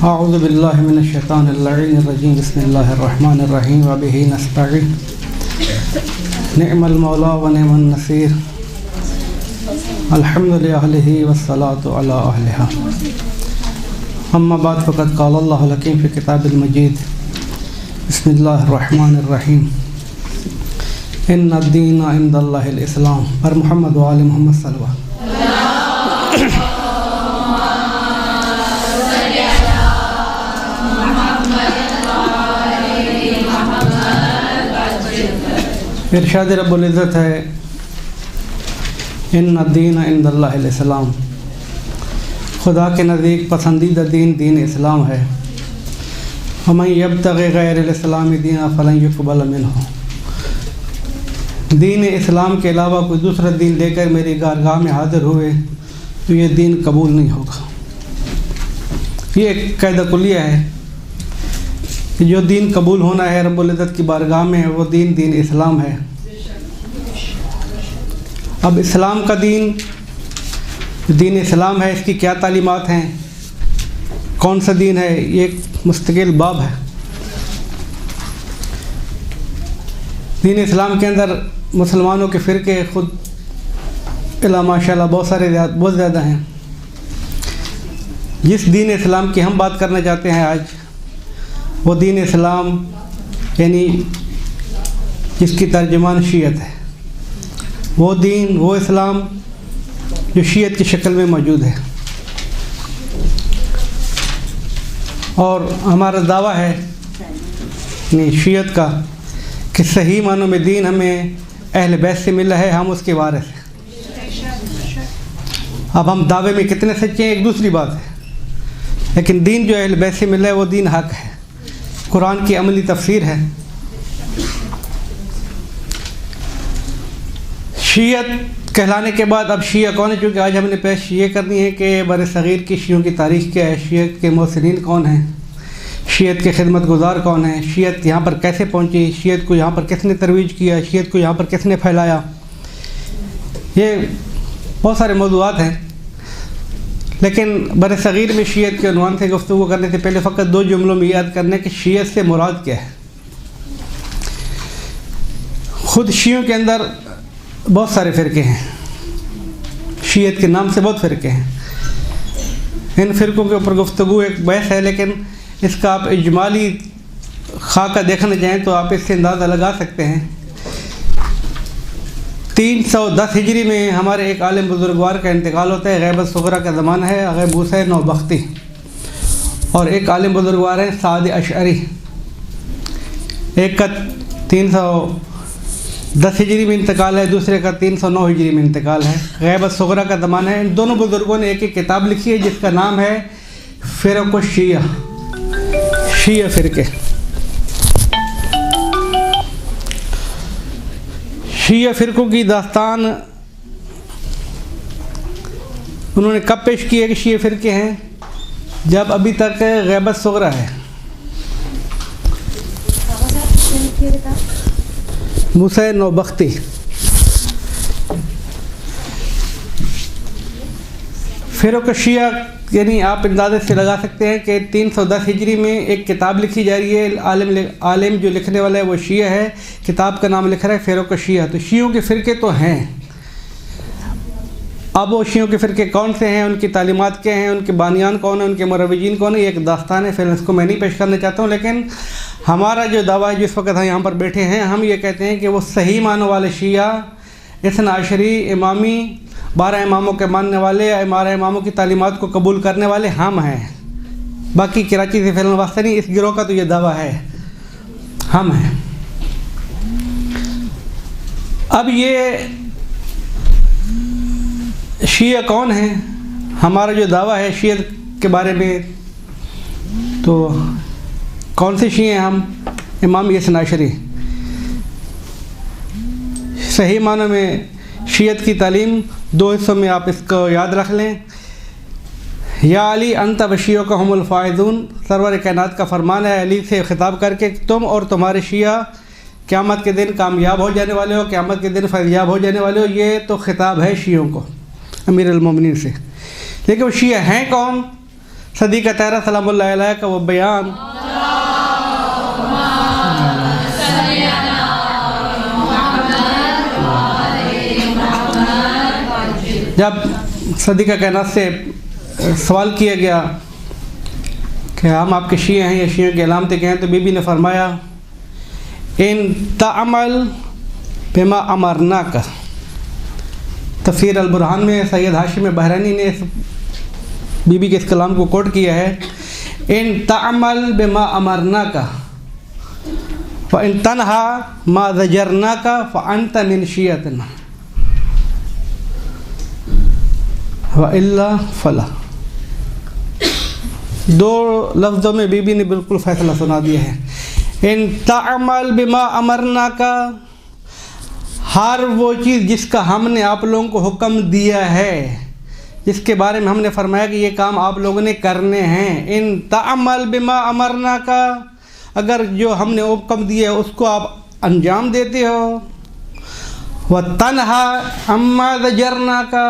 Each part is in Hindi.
अऊज़ु बिल्लाहि मिनश्शैतानिर्रजीम बिस्मिल्लाहिर्रहमानिर्रहीम व बिही नस्तईन निअमल मौला व निअमन नसीर अल्हम्दुलिल्लाहि अहलिही वस्सलातु अला अहलिहा अम्मा बाद फ़क़द क़ाल अल्लाहु हकीम फ़ी किताबिल मजीद बिस्मिल्लाहिर्रहमानिर्रहीम इन्नद्दीन इंदल्लाहिल इस्लाम और मोहम्मद व आले मोहम्मद सल्लल्लाहु इरशाद रब्बुल इज़्ज़त है इन्नद्दीन इंदल्लाहिल इस्लाम, खुदा के नज़दीक पसंदीदा दीन दीन इस्लाम है। वमन यब्तग़ि गैरल इस्लामी दीना फलन युक़बल मिन्हु, दीन इस्लाम के अलावा कोई दूसरा दीन लेकर मेरी गारगाह में हाज़िर हुए तो ये दीन कबूल नहीं होगा। ये एक कायदा कुलिया है कि जो दीन कबूल होना है रब्बुल इज़्ज़त की बारगाह में वो दीन दीन इस्लाम है। अब इस्लाम का दीन दीन इस्लाम है, इसकी क्या तालीमात हैं, कौन सा दीन है, ये एक मुस्तकिल बाब है। दीन इस्लाम के अंदर मुसलमानों के फ़िरके ख़ुद इला माशाअल्लाह बहुत ज़्यादा हैं। जिस दीन इस्लाम की हम बात करना चाहते हैं आज, वो दीन इस्लाम यानी जिसकी तर्जुमान शियत है, वो दीन वो इस्लाम जो शियत की शक्ल में मौजूद है। और हमारा दावा है शियत का कि सही मानों में दीन हमें अहले बैत से मिला है, हम उसके वारिस हैं। अब हम दावे में कितने सच्चे हैं एक दूसरी बात है, लेकिन दीन जो अहले बैत से मिला है वो दीन हक है, कुरान की अमली तफसीर है। शियत कहलाने के बाद अब शिया कौन है, चूँकि आज हमने पेश ये करनी है कि बरसग़ीर की शियों की तारीख़ क्या है, शियत के मोहसिनीन कौन हैं, शियत के खिदमत गुज़ार कौन हैं, शियत यहाँ पर कैसे पहुँची, शियत को यहाँ पर किसने तरवीज किया, शियत को यहाँ पर किसने फैलाया। ये बहुत सारे मौज़ूआत हैं, लेकिन बरसग़ीर में शियत के उन्वान से गुफ्तगू करने से पहले फ़कत दो जुमलों में याद करने कि शियत से मुराद क्या है। ख़ुद शियों के अंदर बहुत सारे फ़िरके हैं, शियत के नाम से बहुत फ़िरके हैं। इन फ़िरकों के ऊपर गुफ्तगू एक बहस है, लेकिन इसका आप इजमाली खाका देखना चाहें तो आप इससे अंदाज़ा लगा सकते हैं। 310 हिजरी में हमारे एक आलिम बुजुर्गवार का इंतकाल होता है, गैबत सुगरा का ज़माना है, अग़ै मूसा नौबख्ती, और एक आलिम बुजुर्गवार हैं साद अशअरी। एक का 310 हिजरी में इंतकाल है, दूसरे का 309 हिजरी में इंतकाल है, गैबत सुगरा का ज़माना है। इन दोनों बुज़ुर्गों ने एक किताब लिखी है जिसका नाम है फ़िरक़ शिया, शिया फ़िरके। शिया फ़िरक़ों की दास्तान उन्होंने कब पेश की है कि शिया फ़िरके हैं, जब अभी तक गैबत सुगरा है। मूसा नौबख्ती फ़िरक़ शिया यानी आप अंदाज़े से लगा सकते हैं कि 310 हिजरी में एक किताब लिखी जा रही है। आलिम जो लिखने वाला है वो शिया है, किताब का नाम लिख रहा है फ़िरक़ शिया। तो शियों के फ़िरके तो हैं। अब वो शियों के फ़िरके कौन से हैं, उनकी तालीमात क्या हैं, उनके बानियान कौन है, उनके मुरव्विजीन कौन है, ये एक दास्तान है। फिर इसको मैं नहीं पेश करना चाहता हूँ, लेकिन हमारा जो दावा है जिस वक्त हम यहाँ पर बैठे हैं, हम ये कहते हैं कि वो सही मानों वाले शिया, इस्ना अशरी, इमामी, 12 इमामों के मानने वाले, 12 इमामों की तालीमात को कबूल करने वाले हम हैं। बाकी कराची से फिलहाल वास्ता नहीं, इस गिरोह का तो ये दावा है, हम हैं। अब ये शिया कौन है, हमारा जो दावा है शिया के बारे में, तो कौन से शिया हैं हम, इमाम इस्ना अशरी। सही मानों में शियत की तालीम दो हिस्सों में आप इसको याद रख लें। या अली अंत वशियों का हमल फ़ाइज़ून, सरवर कायनात का फरमान है अली से ख़िताब करके, तुम और तुम्हारे शिया क़यामत के दिन कामयाब हो जाने वाले हो, क़यामत के दिन फैज़याब हो जाने वाले हो। ये तो ख़िताब है शियों को, अमीरुल मोमिनीन से। लेकिन वो शिया हैं कौन, सदीक़ तहरा सलामुल्लाह अलैह का वो बयान, जब सदीक़ा कायनात से सवाल किया गया कि हम आपके शिया हैं या शियों की अलामतें क्या हैं, तो बीबी ने फरमाया इन तामल बिमा अमरना का। तफसीर अल बुरहान में सैयद हाशिम बहरानी ने इस बीबी के इस कलाम को कोट किया है, इन तामल बिमा अमरना का व इन तनहा मा ज़जरना का फ़अंत मिन शियतना व इल्ला फला। दो लफ्ज़ों में बीबी ने बिल्कुल फ़ैसला सुना दिया है। इन तामल बिमा अमरना का, हर वो चीज़ जिसका हमने आप लोगों को हुक्म दिया है, जिसके बारे में हमने फरमाया कि ये काम आप लोगों ने करने हैं। इन तामल बिमा अमरना का, अगर जो हमने हुक्म दिया है उसको आप अंजाम देते हो। व तनहा अम्मा ज़जरना का,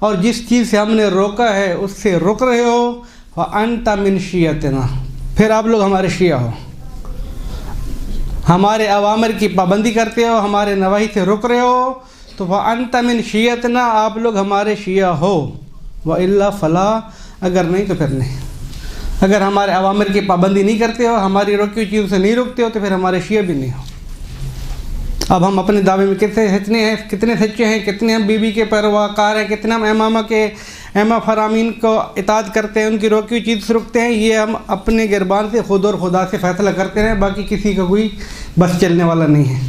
और जिस चीज़ से हमने रोका है उससे रुक रहे हो। व अंत मिन शियतना, फिर आप लोग हमारे शिया हो, हमारे अवामिर की पाबंदी करते हो, हमारे नवाही से रुक रहे हो, तो व अंत मिन शियतना, आप लोग हमारे शिया हो। व इल्ला फला, अगर नहीं तो फिर नहीं। अगर हमारे अवामिर की पाबंदी नहीं करते हो, हमारी रोकी हुई चीज़ों से नहीं रुकते हो, तो फिर हमारे शिया भी नहीं हो। अब हम अपने दावे में कितने सच्चे हैं, कितने हम बीबी के पैरवाकार हैं, कितने हम इमामा के इमाम फरामीन को इताअत करते हैं, उनकी रोकी हुई चीज़ से रुकते हैं, ये हम अपने गिरबान से खुद और खुदा से फ़ैसला करते हैं। बाकी किसी का कोई बस चलने वाला नहीं है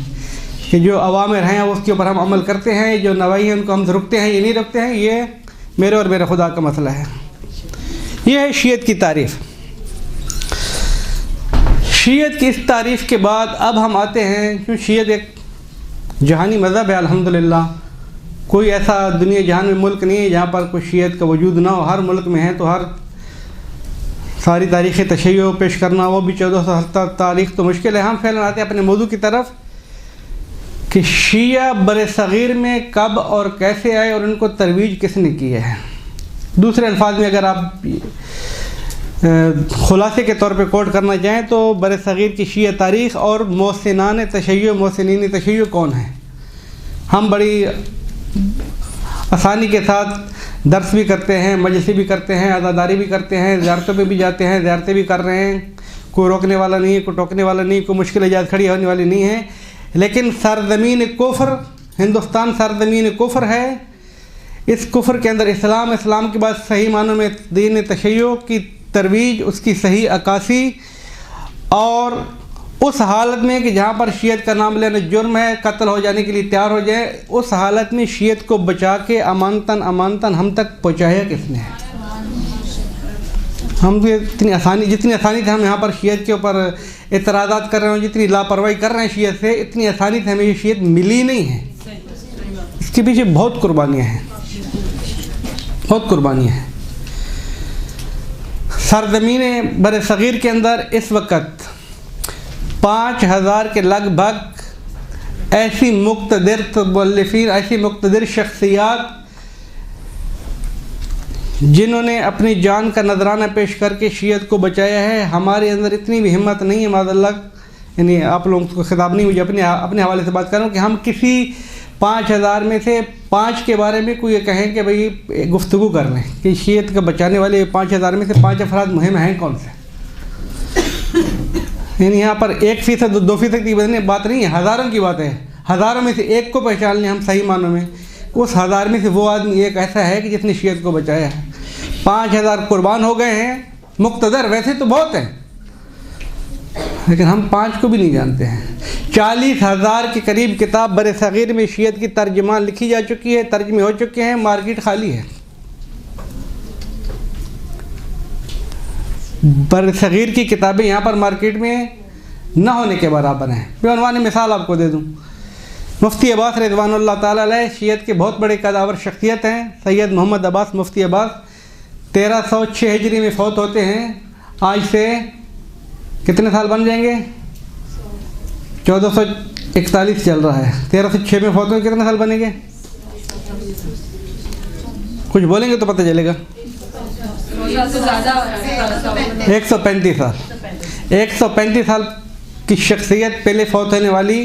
कि जो अवामिर हैं उसके ऊपर हम अमल करते हैं, जो नवाही हैं उनको हम रुकते हैं, ये नहीं रुकते हैं। ये मेरे और मेरे खुदा का मसला है। ये है शीयत की तारीफ़। शीयत की इस तारीफ़ के बाद अब हम आते हैं, क्यों शीयत एक जहानी मज़हब है अल्हम्दुलिल्लाह। कोई ऐसा दुनिया जहान में मुल्क नहीं है जहाँ पर कोई शीयत का वजूद ना हो। हर मुल्क में है, तो हर सारी तारीख़ तशय्यो पेश करना, वो भी 1470 तारीख़ तो मुश्किल है। हम फ़ैलन आते हैं अपने मौजू की तरफ कि शिया बर-ए-सग़ीर में कब और कैसे आए और उनको तरवीज किसने की है। दूसरे अल्फाज में अगर आप खुलासे के तौर पे कोट करना चाहें तो बर-ए-सग़ीर की शिया तारीख़ और मोहसिनान तशय्यो, मोहसिनीन तशय्यो कौन है। हम बड़ी आसानी के साथ दर्स भी करते हैं, मजलिस भी करते हैं, अज़ादारी भी करते हैं, ज़ियारतों पे भी जाते हैं, ज़ियारतें भी कर रहे हैं। कोई रोकने वाला नहीं है, कोई टोकने वाला नहीं, कोई मुश्किल इजाज़ खड़ी होने वाली नहीं है। लेकिन सरज़मीन कुफ्र, हिंदुस्तान सरज़मीन कुफ्र है। इस कुफ्र के अंदर इस्लाम, इस्लाम के बाद सही मानों में दीन तशय्यो की तरवीज, उसकी सही अक्कासी, और उस हालत में कि जहाँ पर शीयत का नाम लेना जुर्म है, कत्ल हो जाने के लिए तैयार हो जाए, उस हालत में शीयत को बचा के अमानतन हम तक पहुँचाया किसने है। हम जितनी आसानी से हम यहाँ पर शीयत के ऊपर एतराज़ात कर रहे हैं, जितनी लापरवाही कर रहे हैं शीयत से, इतनी आसानी से हमें ये शीयत मिली नहीं है। इसके पीछे बहुत कुर्बानियाँ हैं, बहुत कुर्बानियाँ हैं। सरज़मीन बर-ए-सग़ीर के अंदर इस वक्त 5000 के लगभग ऐसी मुक़्तदिर मुअल्लिफ़ीन, ऐसी मुक़्तदिर शख्सियात जिन्होंने अपनी जान का नजराना पेश करके शीयत को बचाया है। हमारे अंदर इतनी भी हिम्मत नहीं है माज़अल्लाह, यानी आप लोगों को खिताब नहीं, मुझे अपने हवाले से बात कर रहा हूँ कि हम किसी 5000 में से 5 के बारे में कोई ये कहें कि भाई गुफ्तगू कर लें कि शीयत का बचाने वाले 5000 में से 5 अफराद मुहिम हैं कौन से। यानी यहाँ पर 1% 2% की बात नहीं है, हज़ारों की बात है। हज़ारों में से एक को पहचान लें हम सही मानों में, उस 1000 में से वो आदमी एक ऐसा है कि जिसने शीयत को बचाया है। 5000 कुर्बान हो गए हैं, मुक़्तदर वैसे तो बहुत हैं, लेकिन हम 5 को भी नहीं जानते हैं। 40,000 के करीब किताब बर-ए-सग़ीर में शीयत की तर्जुमान लिखी जा चुकी है, तर्जमे हो चुके हैं, मार्केट खाली है। बर-ए-सग़ीर की किताबें यहाँ पर मार्केट में न होने के बराबर हैं। बेअनवानी मिसाल आपको दे दूँ, मुफ्ती अब्बास रिज़वानुल्लाह ताला अलैह शीयत के बहुत बड़े कदावर शख्सियत हैं। सैयद मोहम्मद अब्बास, मुफ्ती अब्बास 1306 हिजरी में फ़ौत होते हैं। आज से कितने साल बन जाएंगे? 1441 चल रहा है, 1306 में फ़ौत हुए, कितने साल बनेंगे? कुछ बोलेंगे तो पता चलेगा। 135 साल। 135 साल की शख्सियत पहले फौत होने वाली,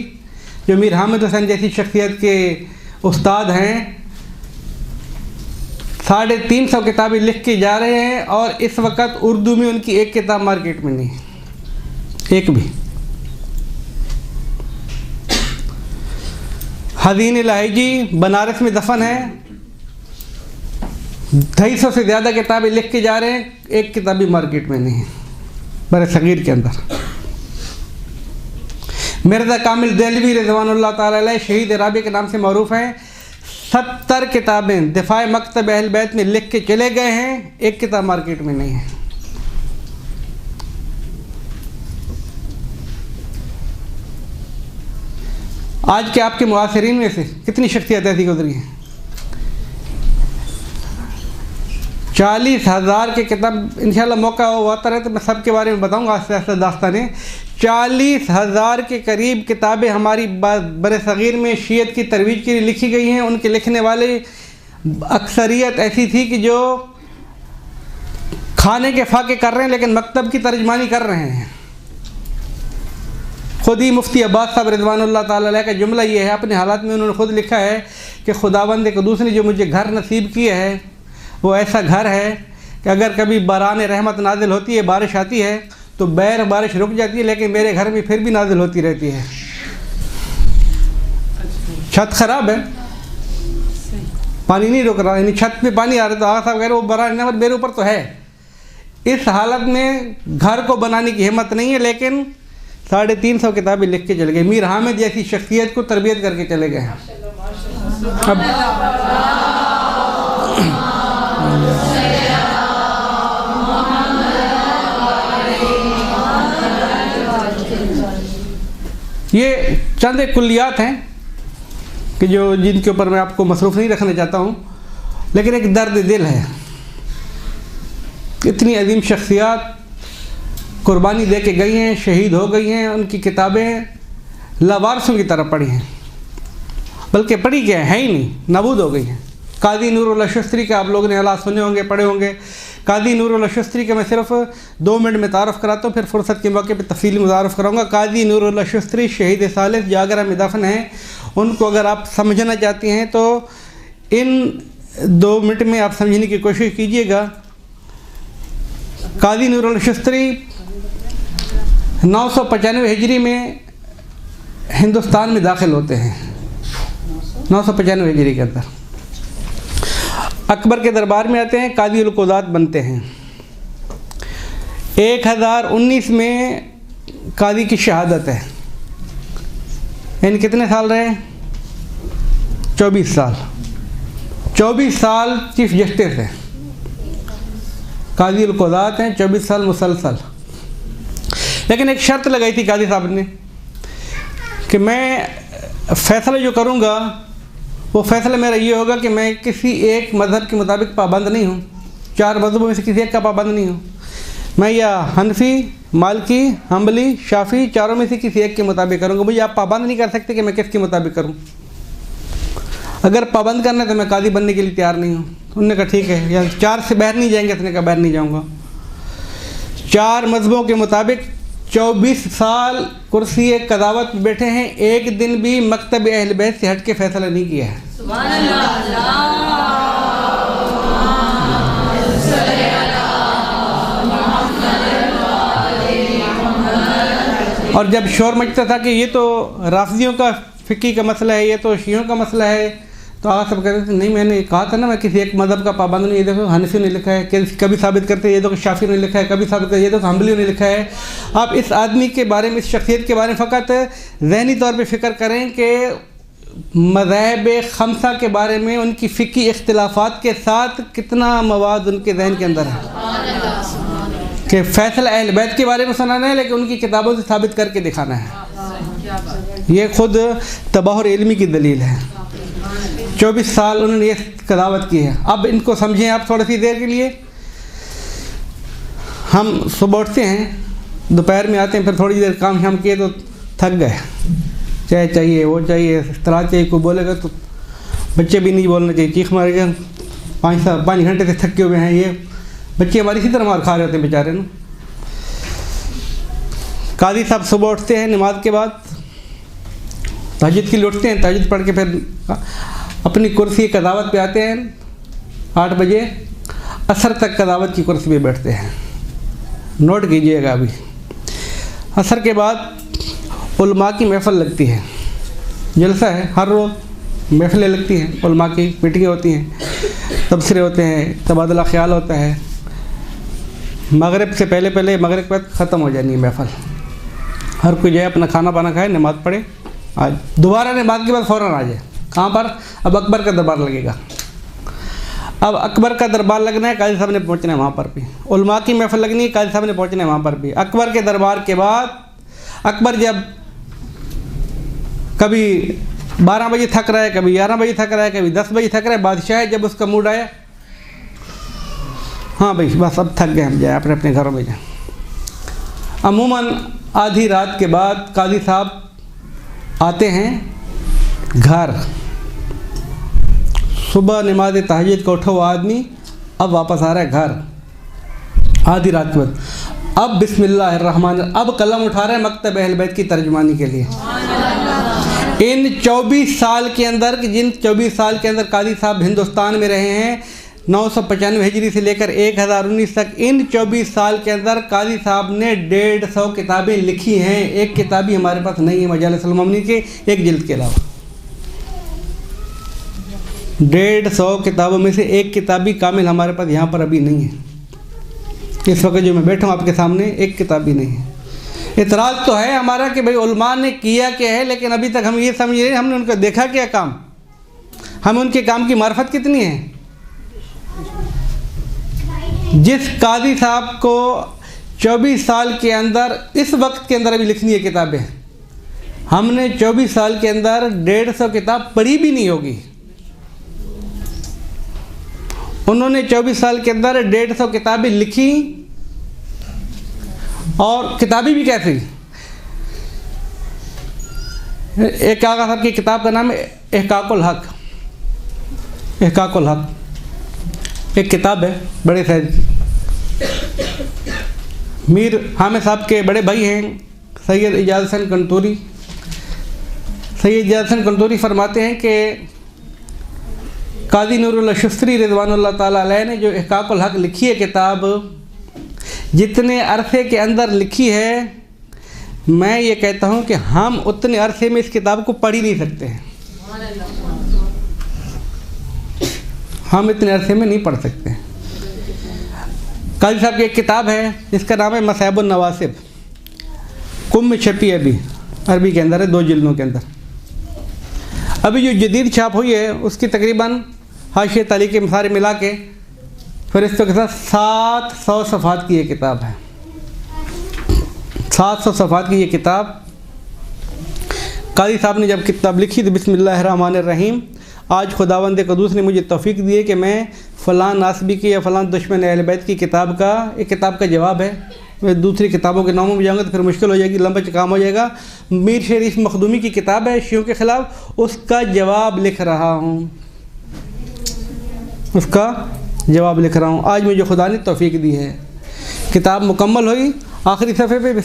जो मीर हामिद हुसैन जैसी शख्सियत के उस्ताद हैं, 350 किताबें लिख के जा रहे हैं और इस वक्त उर्दू में उनकी एक किताब मार्केट में नहीं है, एक भी। हज़ीन लाहिजी बनारस में दफन है, 250 से ज़्यादा किताबें लिख के जा रहे हैं, एक किताब भी मार्केट में नहीं है बर सगीर के अंदर। मिर्ज़ा कामिल देहलवी रिज़वानुल्लाह ताला अलैह शहीद राबी के नाम से मरूफ हैं, 70 किताबें दिफ़ाए मकतब अहल बैत में लिख के चले गए हैं, एक किताब मार्केट में नहीं है। आज के आपके मुआसिरीन में से कितनी शख्सियत ऐसी गुजरी हैं? 40,000 के किताब, इंशाल्लाह मौका होता रहे तो मैं सब के बारे में बताऊंगा आस्ते आस्ते दास्तानें। 40,000 के करीब किताबें हमारी बर सग़ीर में शियत की तरवीज के लिए लिखी गई हैं। उनके लिखने वाले अक्सरियत ऐसी थी कि जो खाने के फाके कर रहे हैं लेकिन मकतब की तर्जमानी कर रहे हैं। खुद ही मुफ्ती अब्बास साहब रिज़वानुल्लाह ताला अलैह का जुमला ये है, अपने हालात में उन्होंने खुद लिखा है कि खुदावंद क़ुद्दूस ने जो मुझे घर नसीब किया है वो ऐसा घर है कि अगर कभी बरान रहमत नाजिल होती है, बारिश आती है तो बारिश रुक जाती है, लेकिन मेरे घर में फिर भी नाजिल होती रहती है। छत ख़राब है, पानी नहीं रुक रहा, यानी छत पे पानी आ रहा है तो आगा साहब कह रहे वो बरान रहमत मेरे ऊपर तो है। इस हालत में घर को बनाने की हिम्मत नहीं है, लेकिन 350 किताबें लिख के चले गए। मीर हामिद जैसी शख्सियत को तरबियत करके चले गए हैं। अब ये चंद एक कुल्लियात हैं कि जिनके ऊपर मैं आपको मसरूफ़ नहीं रखना चाहता हूँ, लेकिन एक दर्द दिल है। इतनी अजीम शख्सियात कुर्बानी दे के गई हैं, शहीद हो गई हैं, उनकी किताबें लावारसों की तरह पढ़ी हैं, बल्कि पढ़ी क्या है ही नहीं, नाबूद हो गई हैं। काजी नूरुल्लाह शस्त्री का आप लोगों ने हालात सुने होंगे, पढ़े होंगे। काजी नूरुल्लाह शस्त्री का मैं सिर्फ 2 मिनट में तारफ़ कराता हूँ, फिर फुर्सत के मौके पर तफसीली मुतारफ़ कराऊँगा। काजी नूरुल्लाह शस्त्री शहीद सालिस जो आगरा में दफन हैं, उनको अगर आप समझना चाहती हैं तो इन 2 मिनट में आप समझने की कोशिश कीजिएगा। काजी नूरुल्लाह शस्त्री 995 हिजरी में हिंदुस्तान में दाखिल होते हैं, 995 हिजरी के अंदर अकबर के दरबार में आते हैं, काजी उल क़ुज़ात बनते हैं। 1019 में काजी की शहादत है, यानी कितने साल रहे? 24 साल। 24 साल चीफ जस्टिस हैं, काजी उल क़ुज़ात हैं, 24 साल मुसलसल। लेकिन एक शर्त लगाई थी काजी साहब ने कि मैं फ़ैसला जो करूँगा वो फ़ैसला मेरा ये होगा कि मैं किसी एक मज़हब के मुताबिक पाबंद नहीं हूँ, 4 मज़हबों में से किसी एक का पाबंद नहीं हूँ। मैं या हनफी, मालिकी, हम्बली, शाफ़ी, चारों में से किसी एक के मुताबिक करूँगा। मुझे आप पाबंद नहीं कर सकते कि मैं किसके मुताबिक करूँ। अगर पाबंद करना है तो मैं काजी बनने के लिए तैयार नहीं हूँ। उन्होंने कहा ठीक है, या 4 से बाहर नहीं जाएंगे, उसने कहा बाहर नहीं जाऊँगा। 4 मज़हबों के मुताबिक 24 साल कुर्सी कदावत में बैठे हैं, एक दिन भी मकतब अहल बैत से हट के फैसला नहीं किया है। और जब शोर मचता था कि ये तो राफ़िदियों का फ़िक़ी का मसला है, ये तो शियों का मसला है, तो आगे सब कहते थे नहीं, मैंने कहा था ना मैं किसी एक मज़हब का पाबंद नहीं। ये देखो हनफी ने लिखा है, कभी साबित करते ये देखो शाफ़ी ने लिखा है, कभी साबित करते ये देखो हम्बली ने लिखा है। आप इस आदमी के बारे में, इस शख्सियत के बारे में फ़कत ज़हनी तौर पे फ़िक्र करें कि मज़हब खमसा के बारे में उनकी फ़िक़ी इख्तिलाफ़ात के साथ कितना मवाद उनके जहन के अंदर है कि फ़ैसला अहल बैत के बारे में सुनाना है, लेकिन उनकी किताबों से साबित करके दिखाना है। ये ख़ुद तबाहुर इल्मी की दलील है। 24 साल उन्होंने ये कदावत की है। अब इनको समझें आप थोड़ी सी देर के लिए। हम सुबह उठते हैं, दोपहर में आते हैं, फिर थोड़ी देर काम शाम किए तो थक गए, चाय चाहिए, वो चाहिए, तला चाहिए, कोई बोलेगा तो बच्चे भी नहीं बोलना चाहिए, चीख मारेगा, 5 घंटे से थके हुए हैं, ये बच्चे हमारी इसी तरह मार खा रहे होते हैं बेचारे ना। कादी साहब सुबह उठते हैं नमाज के बाद, तहज्जुद के लिए उठते हैं, तहज्जुद पढ़ के फिर अपनी कुर्सी कदावत पे आते हैं 8 बजे, असर तक कदावत की कुर्सी पे बैठते हैं। नोट कीजिएगा अभी। असर के बाद उलमा की महफ़िल लगती है, जलसा है, हर रोज़ महफ़िलें लगती हैं, उलमा की मीटिंगें होती हैं, तबसरे होते हैं, तबादला ख्याल होता है। मगरिब से पहले मगरिब के बाद ख़त्म हो जानी है महफ़िल। हर कोई जाए अपना खाना पाना खाए, नमाज़ पढ़े, आज दोबारा नमाज के बाद फ़ौरन आ जाए। कहाँ पर? अब अकबर का दरबार लगेगा। अब अकबर का दरबार लगना है, काजी साहब ने पहुँचना है वहाँ पर भी। उलमा की महफ़िल लगनी है, काजी साहब ने पहुँचना है वहाँ पर भी। अकबर के दरबार के बाद अकबर जब कभी 12 बजे थक रहा है, कभी 11 बजे थक रहा है, कभी 10 बजे थक रहा है, बादशाह है जब उसका मूड आया, हाँ भाई बस अब थक गए हम, जाए अपने अपने घरों में जाए। अमूमन आधी रात के बाद काजी साहब आते हैं घर। सुबह नमाज तहज्जुद को उठा हुआ आदमी अब वापस आ रहा है घर आधी रात के बाद। अब बिस्मिल्लाहिर्रहमान, अब कलम उठा रहे हैं मकतब अहल बैत की तर्जुमानी के लिए। इन 24 साल के अंदर, जिन 24 साल के अंदर काजी साहब हिंदुस्तान में रहे हैं, 995 हिजरी से लेकर 1019 तक, इन 24 साल के अंदर काजी साहब ने 150 किताबें लिखी हैं। एक किताब भी हमारे पास नहीं है मजालिस उल-मअमनी के एक जिल्द के अलावा। 150 किताबों में से एक किताब भी कामिल हमारे पास यहाँ पर अभी नहीं है। इस वक्त जो मैं बैठा हूँ आपके सामने, एक किताब भी नहीं है। इतराज़ तो है हमारा कि भाई उलमा ने किया क्या है, लेकिन अभी तक हम ये समझ रहे हैं हमने उनका देखा क्या काम, हमें उनके काम की मार्फत कितनी है। जिस काजी साहब को 24 साल के अंदर, इस वक्त के अंदर अभी लिखनी है किताबें, हमने 24 साल के अंदर 150 किताब पढ़ी भी नहीं होगी। उन्होंने 24 साल के अंदर 150 किताबें लिखी, और किताबें भी कैसी। एक काका साहब की किताब का नाम है इहकाकुल हक। इहकाकुल हक एक किताब है बड़े साइज की। मीर हामिद साहब के बड़े भाई हैं सैयद इजाज़ हसन कंटोरी। सैयद इजाज़ हसन कंटोरी फरमाते हैं कि काजी नूरुल्लाह शुस्त्री रिज़वानुल्लाह ताला अलैह ने जो इहकाकुल हक लिखी है किताब, जितने अरसे के अंदर लिखी है, मैं ये कहता हूँ कि हम उतने अरसे में इस किताब को पढ़ ही नहीं सकते हैं। हम इतने अरसे में नहीं पढ़ सकते। काजी साहब की एक किताब है जिसका नाम है मसाइबुन नवासिब, कुम में छपी है, अभी अरबी के अंदर है, 2 जिल्दों के अंदर। अभी जो जदीद छाप हुई है उसकी तकरीबन हाशिया तालीक़ मसारे मिला के फरिश्तों के साथ 700 सफ़हात की ये किताब है। 700 सफ़हात की ये किताब काजी साहब ने जब किताब लिखी तो बिस्मिल्लाहिर्रहमानिर्रहीम, आज खुदावंद क़ुद्दूस ने मुझे तौफ़ीक दी है कि मैं फ़लाँ नासबी की या फ़लाँ दुश्मन अहल बैत की किताब का, एक किताब का जवाब है। मैं दूसरी किताबों के नामों में जाऊँगा तो फिर मुश्किल हो जाएगी, लंबा काम हो जाएगा। मीर शरीफ मखदूमी की किताब है शियों के ख़िलाफ़, उसका जवाब लिख रहा हूँ, उसका जवाब लिख रहा हूँ। आज मुझे खुदा ने तौफ़ीक दी है। किताब मुकम्मल हुई, आखिरी सफ़े पे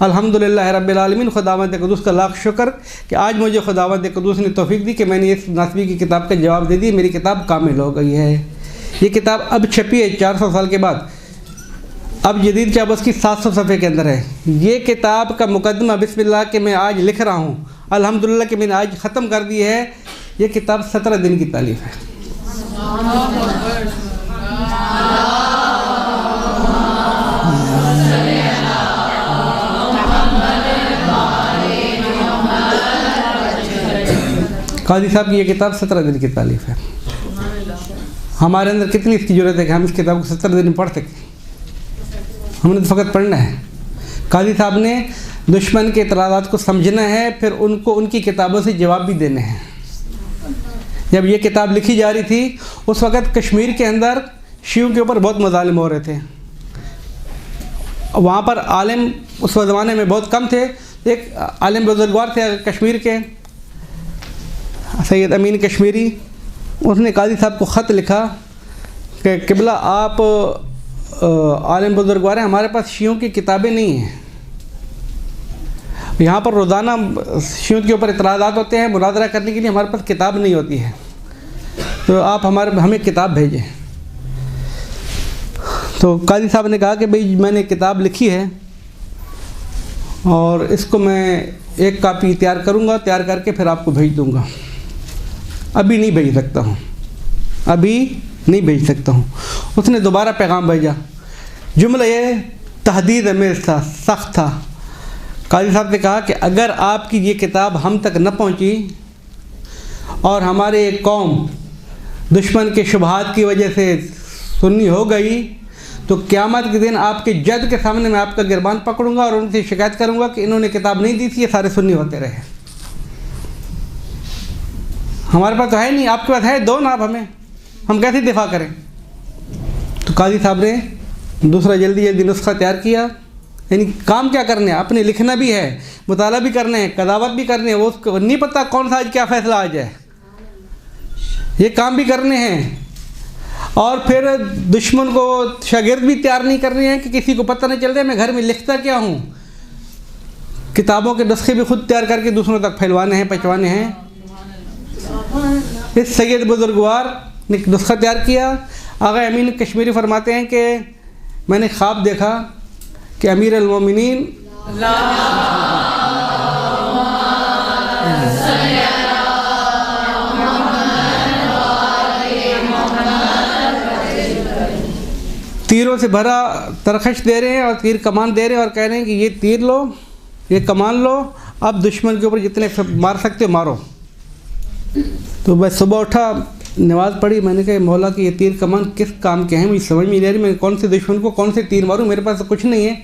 अल्हम्दुलिल्लाह रब्बिल आलमीन, खुदावंद क़ुद्दूस का लाख शुक्र कि आज मुझे खुदावंद क़ुद्दूस ने तौफ़ीक दी कि मैंने इस नासबी की किताब का जवाब दे दी, मेरी किताब कामिल हो गई है। ये किताब अब छपी है 400 साल के बाद, अब जदीद चाब उसकी 700 सफ़े के अंदर है। ये किताब का मुकदमा बिस्मिल्लाह के मैं आज लिख रहा हूँ, अल्हम्दुलिल्लाह कि मैंने आज ख़त्म कर दी है। ये किताब 17 दिन की तालीफ़ है। काजी साहब की ये किताब 17 दिन की तालीफ़ है। हमारे अंदर कितनी इसकी ज़रूरत है कि हम इस किताब को 17 दिन में पढ़ सकें। हमने तो फ़कत पढ़ना है। काजी साहब ने दुश्मन के इतराज़ात को समझना है, फिर उनको उनकी किताबों से जवाब भी देने हैं। जब ये किताब लिखी जा रही थी उस वक़्त कश्मीर के अंदर शियों के ऊपर बहुत मज़ालिम हो रहे थे। वहाँ पर आलिम उस ज़माने में बहुत कम थे। एक आलिम बुजुर्गवार थे कश्मीर के, सैयद अमीन कश्मीरी, उसने काजी साहब को ख़त लिखा कि क़िबला आप आलिम बुजुर्गवार हैं, हमारे पास शियों की किताबें नहीं हैं। यहाँ पर रोज़ाना शियों के ऊपर इतराज़ात होते हैं, मुनाज़रा करने के लिए हमारे पास किताब नहीं होती है, तो आप हमें किताब भेजें। तो काजी साहब ने कहा कि भाई मैंने किताब लिखी है और इसको मैं एक कापी तैयार करूँगा, तैयार करके फिर आपको भेज दूँगा। अभी नहीं भेज सकता हूँ, अभी नहीं भेज सकता हूँ। उसने दोबारा पैगाम भेजा। जुमला ये तहदीद अमेज़ था, सख्त था। काजी साहब ने कहा कि अगर आपकी ये किताब हम तक न पहुँची और हमारे कौम दुश्मन के शुबहात की वजह से सुन्नी हो गई तो क़यामत के दिन आपके जज के सामने मैं आपका गिरबान पकड़ूंगा और उनसे शिकायत करूंगा कि इन्होंने किताब नहीं दी थी, ये सारे सुन्नी होते रहे। हमारे पास तो है नहीं, आपके पास है, दो ना आप हमें, हम कैसे दिफा करें। तो काजी साहब ने दूसरा जल्दी जल्दी नुस्खा तैयार किया। यानी काम क्या करने हैं, अपने लिखना भी है, मुताला भी करने हैं, कदावत भी करने हैं, वो उसको नहीं पता कौन सा आज क्या फ़ैसला आ जाए, ये काम भी करने हैं। और फिर दुश्मन को शागिर्द भी तैयार नहीं करने हैं कि किसी को पता नहीं चल रहा है मैं घर में लिखता क्या हूँ। किताबों के नुस्खे भी खुद तैयार करके दूसरों तक फैलवाने हैं, पहुँचवाने हैं। इस सैयद बुजुर्गवार ने नुस्खा तैयार किया। आगा अमीन कश्मीरी फरमाते हैं कि मैंने ख्वाब देखा कि अमीर अल-मोमिनीन तीरों से भरा तरकश दे रहे हैं और तीर कमान दे रहे हैं और कह रहे हैं कि ये तीर लो, ये कमान लो, अब दुश्मन के ऊपर जितने मार सकते हो मारो। तो मैं सुबह उठा, नमाज़ पढ़ी, मैंने कहा मौला कि ये तीर कमान किस काम के हैं, मुझे समझ में नहीं आ रही, मैं कौन से दुश्मन को कौन से तीर मारूं, मेरे पास तो कुछ नहीं है।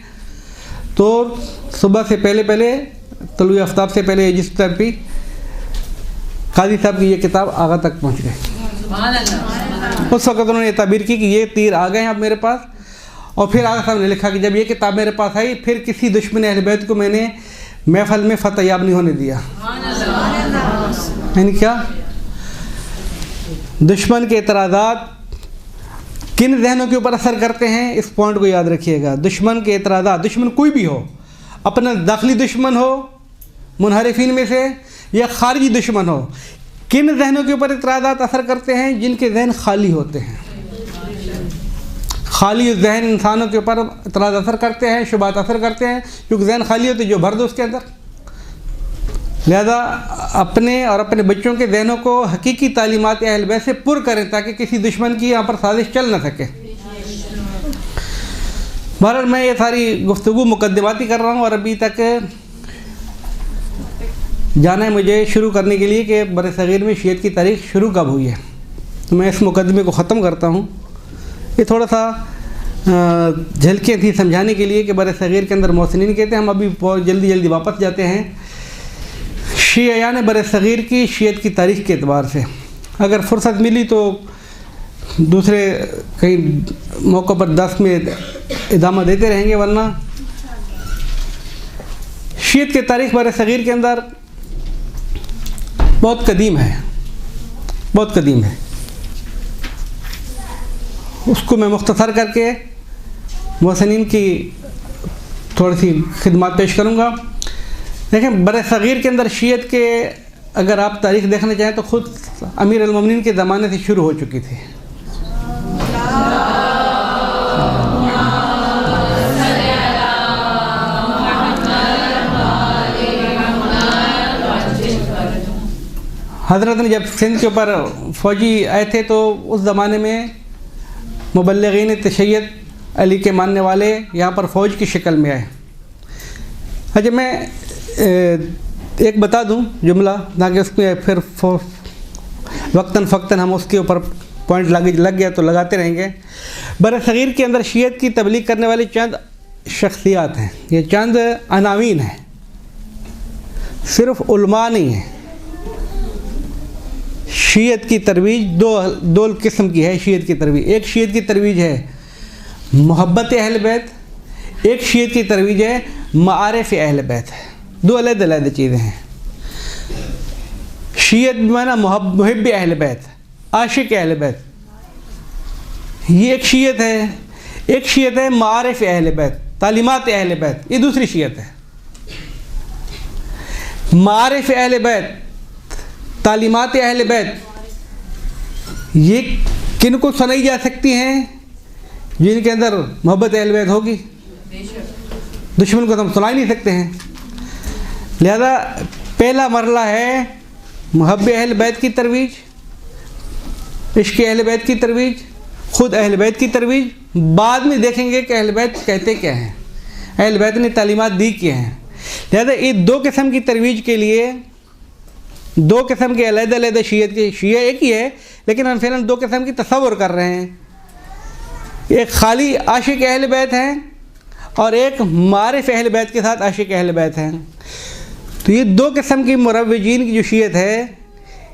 तो सुबह से पहले तलुए आफ्ताब से पहले जिस टाइम भी काजी साहब की ये किताब आगा तक पहुँच गई। उस वक्त उन्होंने ये ताबीर की कि ये तीर आ गए हैं अब मेरे पास। और फिर आगा साहब ने लिखा कि जब ये किताब मेरे पास आई फिर किसी दुश्मन अहले बैत को मैंने महफल में फतह याब नहीं होने दिया। यानी क्या, दुश्मन के एतराज़ात किन जहनों के ऊपर असर करते हैं, इस पॉइंट को याद रखिएगा। दुश्मन के एतराज़ात, दुश्मन कोई भी हो, अपना दाखिली दुश्मन हो मुनहरिफीन में से या खारजी दुश्मन हो, किन जहनों के ऊपर एतराज़ात असर करते हैं, जिनके जहन खाली होते हैं। खाली जहन इंसानों के ऊपर एतराज़ असर करते हैं, शुबात असर करते हैं, क्योंकि जहन खाली होते जो भर दो उसके अंदर। लिहाजा अपने और अपने बच्चों के जहनों को हकीकी तालीमात अहल बैत से पुर करें ताकि किसी दुश्मन की यहाँ पर साजिश चल ना सके। बहरहाल मैं ये सारी गुफ्तगू मुकद्दमाती कर रहा हूँ और अभी तक जाना है मुझे शुरू करने के लिए कि बरसगीर में शियत की तारीख़ शुरू कब हुई है। तो मैं इस मुकदमे को ख़त्म करता हूँ। ये थोड़ा सा झलकियाँ थी समझाने के लिए कि बरसगीर के अंदर मोहसिनीन कहते हैं। हम अभी बहुत जल्दी वापस जाते हैं शियाने बरसगीर की शियत की तारीख़ के एतबार से। अगर फ़ुर्सत मिली तो दूसरे कई मौक़ों पर 10 में इदामा देते रहेंगे, वरना शियत की तारीख़ बरसगीर के अंदर बहुत कदीम है, बहुत कदीम है। उसको मैं मुख्तसर करके मोहसिनीन की थोड़ी सी खिदमत पेश करूँगा। देखें, बरसगीर के अंदर शियत के अगर आप तारीख़ देखना चाहें तो ख़ुद अमीर अल-मोमिनीन के ज़माने से शुरू हो चुकी थी। हज़रत ने जब सिंध के ऊपर फ़ौजी आए थे तो उस ज़माने में मुबल्लिगीन तशय्युद अली के मानने वाले यहाँ पर फ़ौज की शक्ल में आए। अच्छा, मैं एक बता दूँ जुमला ताकि उसमें फिर वक्तन फ़क्तन हम उसके ऊपर पॉइंट लग गया तो लगाते रहेंगे। बरसगीर के अंदर शियत की तबलीग करने वाली चंद शख्सियात हैं, ये चंद अनावीन हैं, सिर्फ़ उलमा नहीं है। शियत की तरवीज दो किस्म की है। शियत की तरवीज, एक शियत की तरवीज है मोहब्बत अहल बैत, एक शियत की तरवीज है मारिफ अहल बैत। दो अलग-अलग चीज़ें हैं। शियत माना मुहिब अहल बैत, आशिक अहल बैत, ये एक शियत है। एक शीयत है मारिफ अहले बैत, तालीमात अहले बैत, ये दूसरी शीयत है। मारिफ अहले बैत, तालीमात अहले बैत, ये किन को सुनाई जा सकती हैं? जिनके अंदर मोहब्बत अहले बैत होगी। दुश्मन को तो हम सुना ही नहीं सकते हैं। लिहाजा पहला मरला है मुहब्ब अहले बैत की तरवीज, इश्क अहले बैत की तरवीज, ख़ुद अहले बैत की तरवीज। बाद में देखेंगे कि अहले बैत कहते क्या हैं, अहले बैत ने तालीमात दी क्या हैं। लिहाजा ये दो किस्म की तरवीज के लिए दो किस्म के अलग-अलग शीयत के शिया एक ही है, लेकिन हम फ़िलहाल दो किस्म की तस्वुर कर रहे हैं। एक खाली आशिक अहले बैत हैं और एक मारिफ अहले बैत के साथ आशिक अहले बैत हैं। तो ये दो किस्म की मुरव्विजीन की जो शीयत है,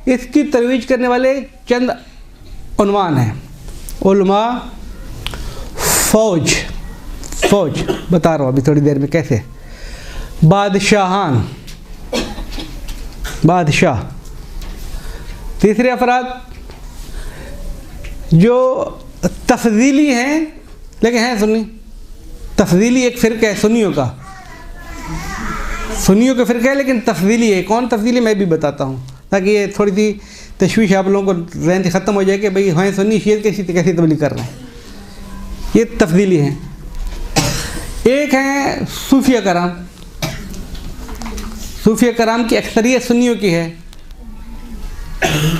इसकी तरवीज करने वाले चंद उन्वान हैं। उलमा फ़ौज बता रहा हूँ अभी थोड़ी देर में कैसे। बादशाहान, बादशाह। तीसरे अफराद जो तफजीली हैं लेकिन हैं सुन्नी। तफजीली एक फ़िरका है सुन्नियों का, सुन्नियों का फ़िरका है लेकिन तफजीली है। कौन तफजीली मैं भी बताता हूँ, ताकि ये थोड़ी सी तशवीश आप लोगों को जहन से ख़त्म हो जाए कि भाई हाँ सुन्नी शीयत कैसी तबलीग कर रहे हैं। ये तफजीली हैं। एक हैं सूफिया कराम। सूफिया कराम की अक्सरियत सुन्नियों की है,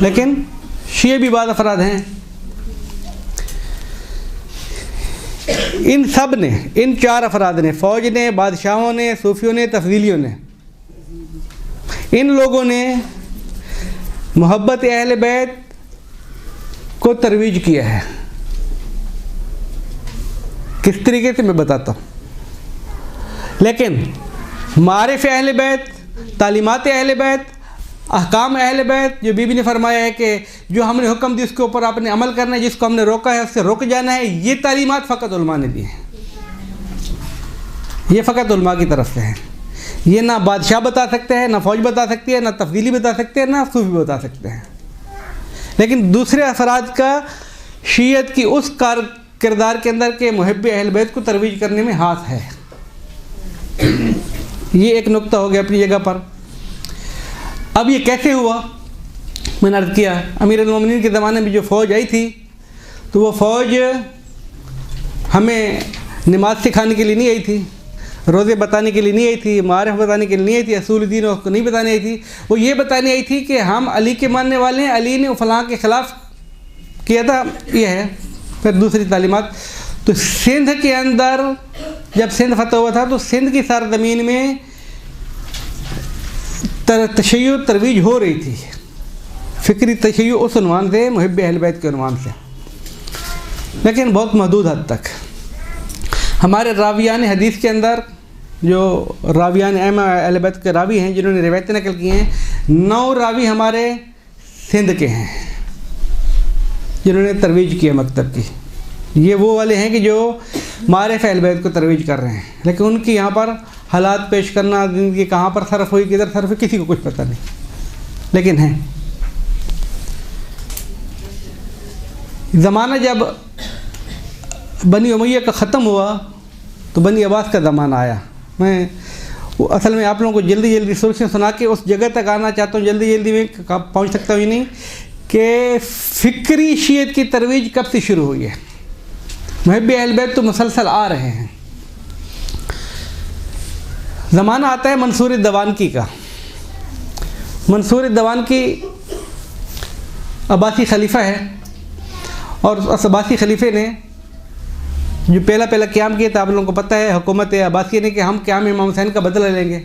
लेकिन शिये भी बाद अफराद हैं। इन सब ने, इन चार अफराद ने, फ़ौज ने, बादशाहों ने, सूफियों ने, तफजीलियों ने, इन लोगों ने मोहब्बत अहले बैत को तरवीज किया है। किस तरीके से मैं बताता हूँ। लेकिन मारिफ अहले बैत, तालीमात अहले बैत, अहकाम अहले बैत, जो बीबी ने फरमाया है कि जो हमने हुक्म दी उसके ऊपर आपने अमल करना है, जिसको हमने रोका है उससे रुक जाना है, ये तालीमात फ़कत उलमा ने दी हैं। ये फ़कत उलमा की तरफ से है। ये ना बादशाह बता सकते हैं, ना फ़ौज बता सकती है, ना तफजीली बता सकते हैं, ना सूफी बता सकते हैं। लेकिन दूसरे अफराद का शीयत की उस किरदार के अंदर के मुहब्ब अहल बैत को तरवीज करने में हाथ है। ये एक नुक्ता हो गया अपनी जगह पर। अब ये कैसे हुआ, मैंने अर्ज़ किया अमीर अल-मोमिनीन के ज़माने में जो फ़ौज आई थी, तो वो फ़ौज हमें नमाज सिखाने के लिए नहीं आई थी, रोज़े बताने के लिए नहीं आई थी, मारिफ बताने के लिए नहीं आई थी, असूल दीन उसको नहीं बताने आई थी। वो ये बताने आई थी कि हम अली के मानने वाले हैं, अली ने फलां के ख़िलाफ़ किया था, ये है। फिर दूसरी तालीमात, तो सिंध के अंदर जब सिंध फतह हुआ था तो सिंध की सरज़मीन में तशय्युअ तरवीज हो रही थी, फ़िक्री तशय्युअ उस उन्वान से, मुहब्ब अहल बैत के उन्वान से, लेकिन बहुत महदूद हद तक। हमारे रावियान हदीस के अंदर जो रावियान अहल बैत के रावी हैं जिन्होंने रिवायतें नकल की हैं, 9 रावी हमारे सिंध के हैं जिन्होंने तरवीज किया मकतब की। ये वो वाले हैं कि जो मारिफ अहल बैत को तरवीज कर रहे हैं, लेकिन उनकी यहाँ पर हालात पेश करना, ज़िंदगी कहाँ पर सरफ हुई, किधर सरफ हुई, किसी को कुछ पता नहीं, लेकिन हैं। ज़माना जब बनी उमैया का ख़त्म हुआ तो बनी अब्बास का ज़माना आया। मैं असल में आप लोगों को जल्दी सोच सुना के उस जगह तक आना चाहता हूँ, जल्दी में पहुँच सकता हूँ नहीं, कि फ़िक्री शीयत की तरवीज कब से शुरू हुई है। मुहब्ब अहल बैत तो मुसलसल आ रहे हैं। ज़माना आता है मंसूर दवानकी का। मंसूर दवानकी अब्बासी खलीफा है, और उस अब्बासी खलीफे ने जो पहला क़याम किया था, आप लोगों को पता है, हुकूमत अब्बासी ने कि हम क़याम इमाम हुसैन का बदला लेंगे,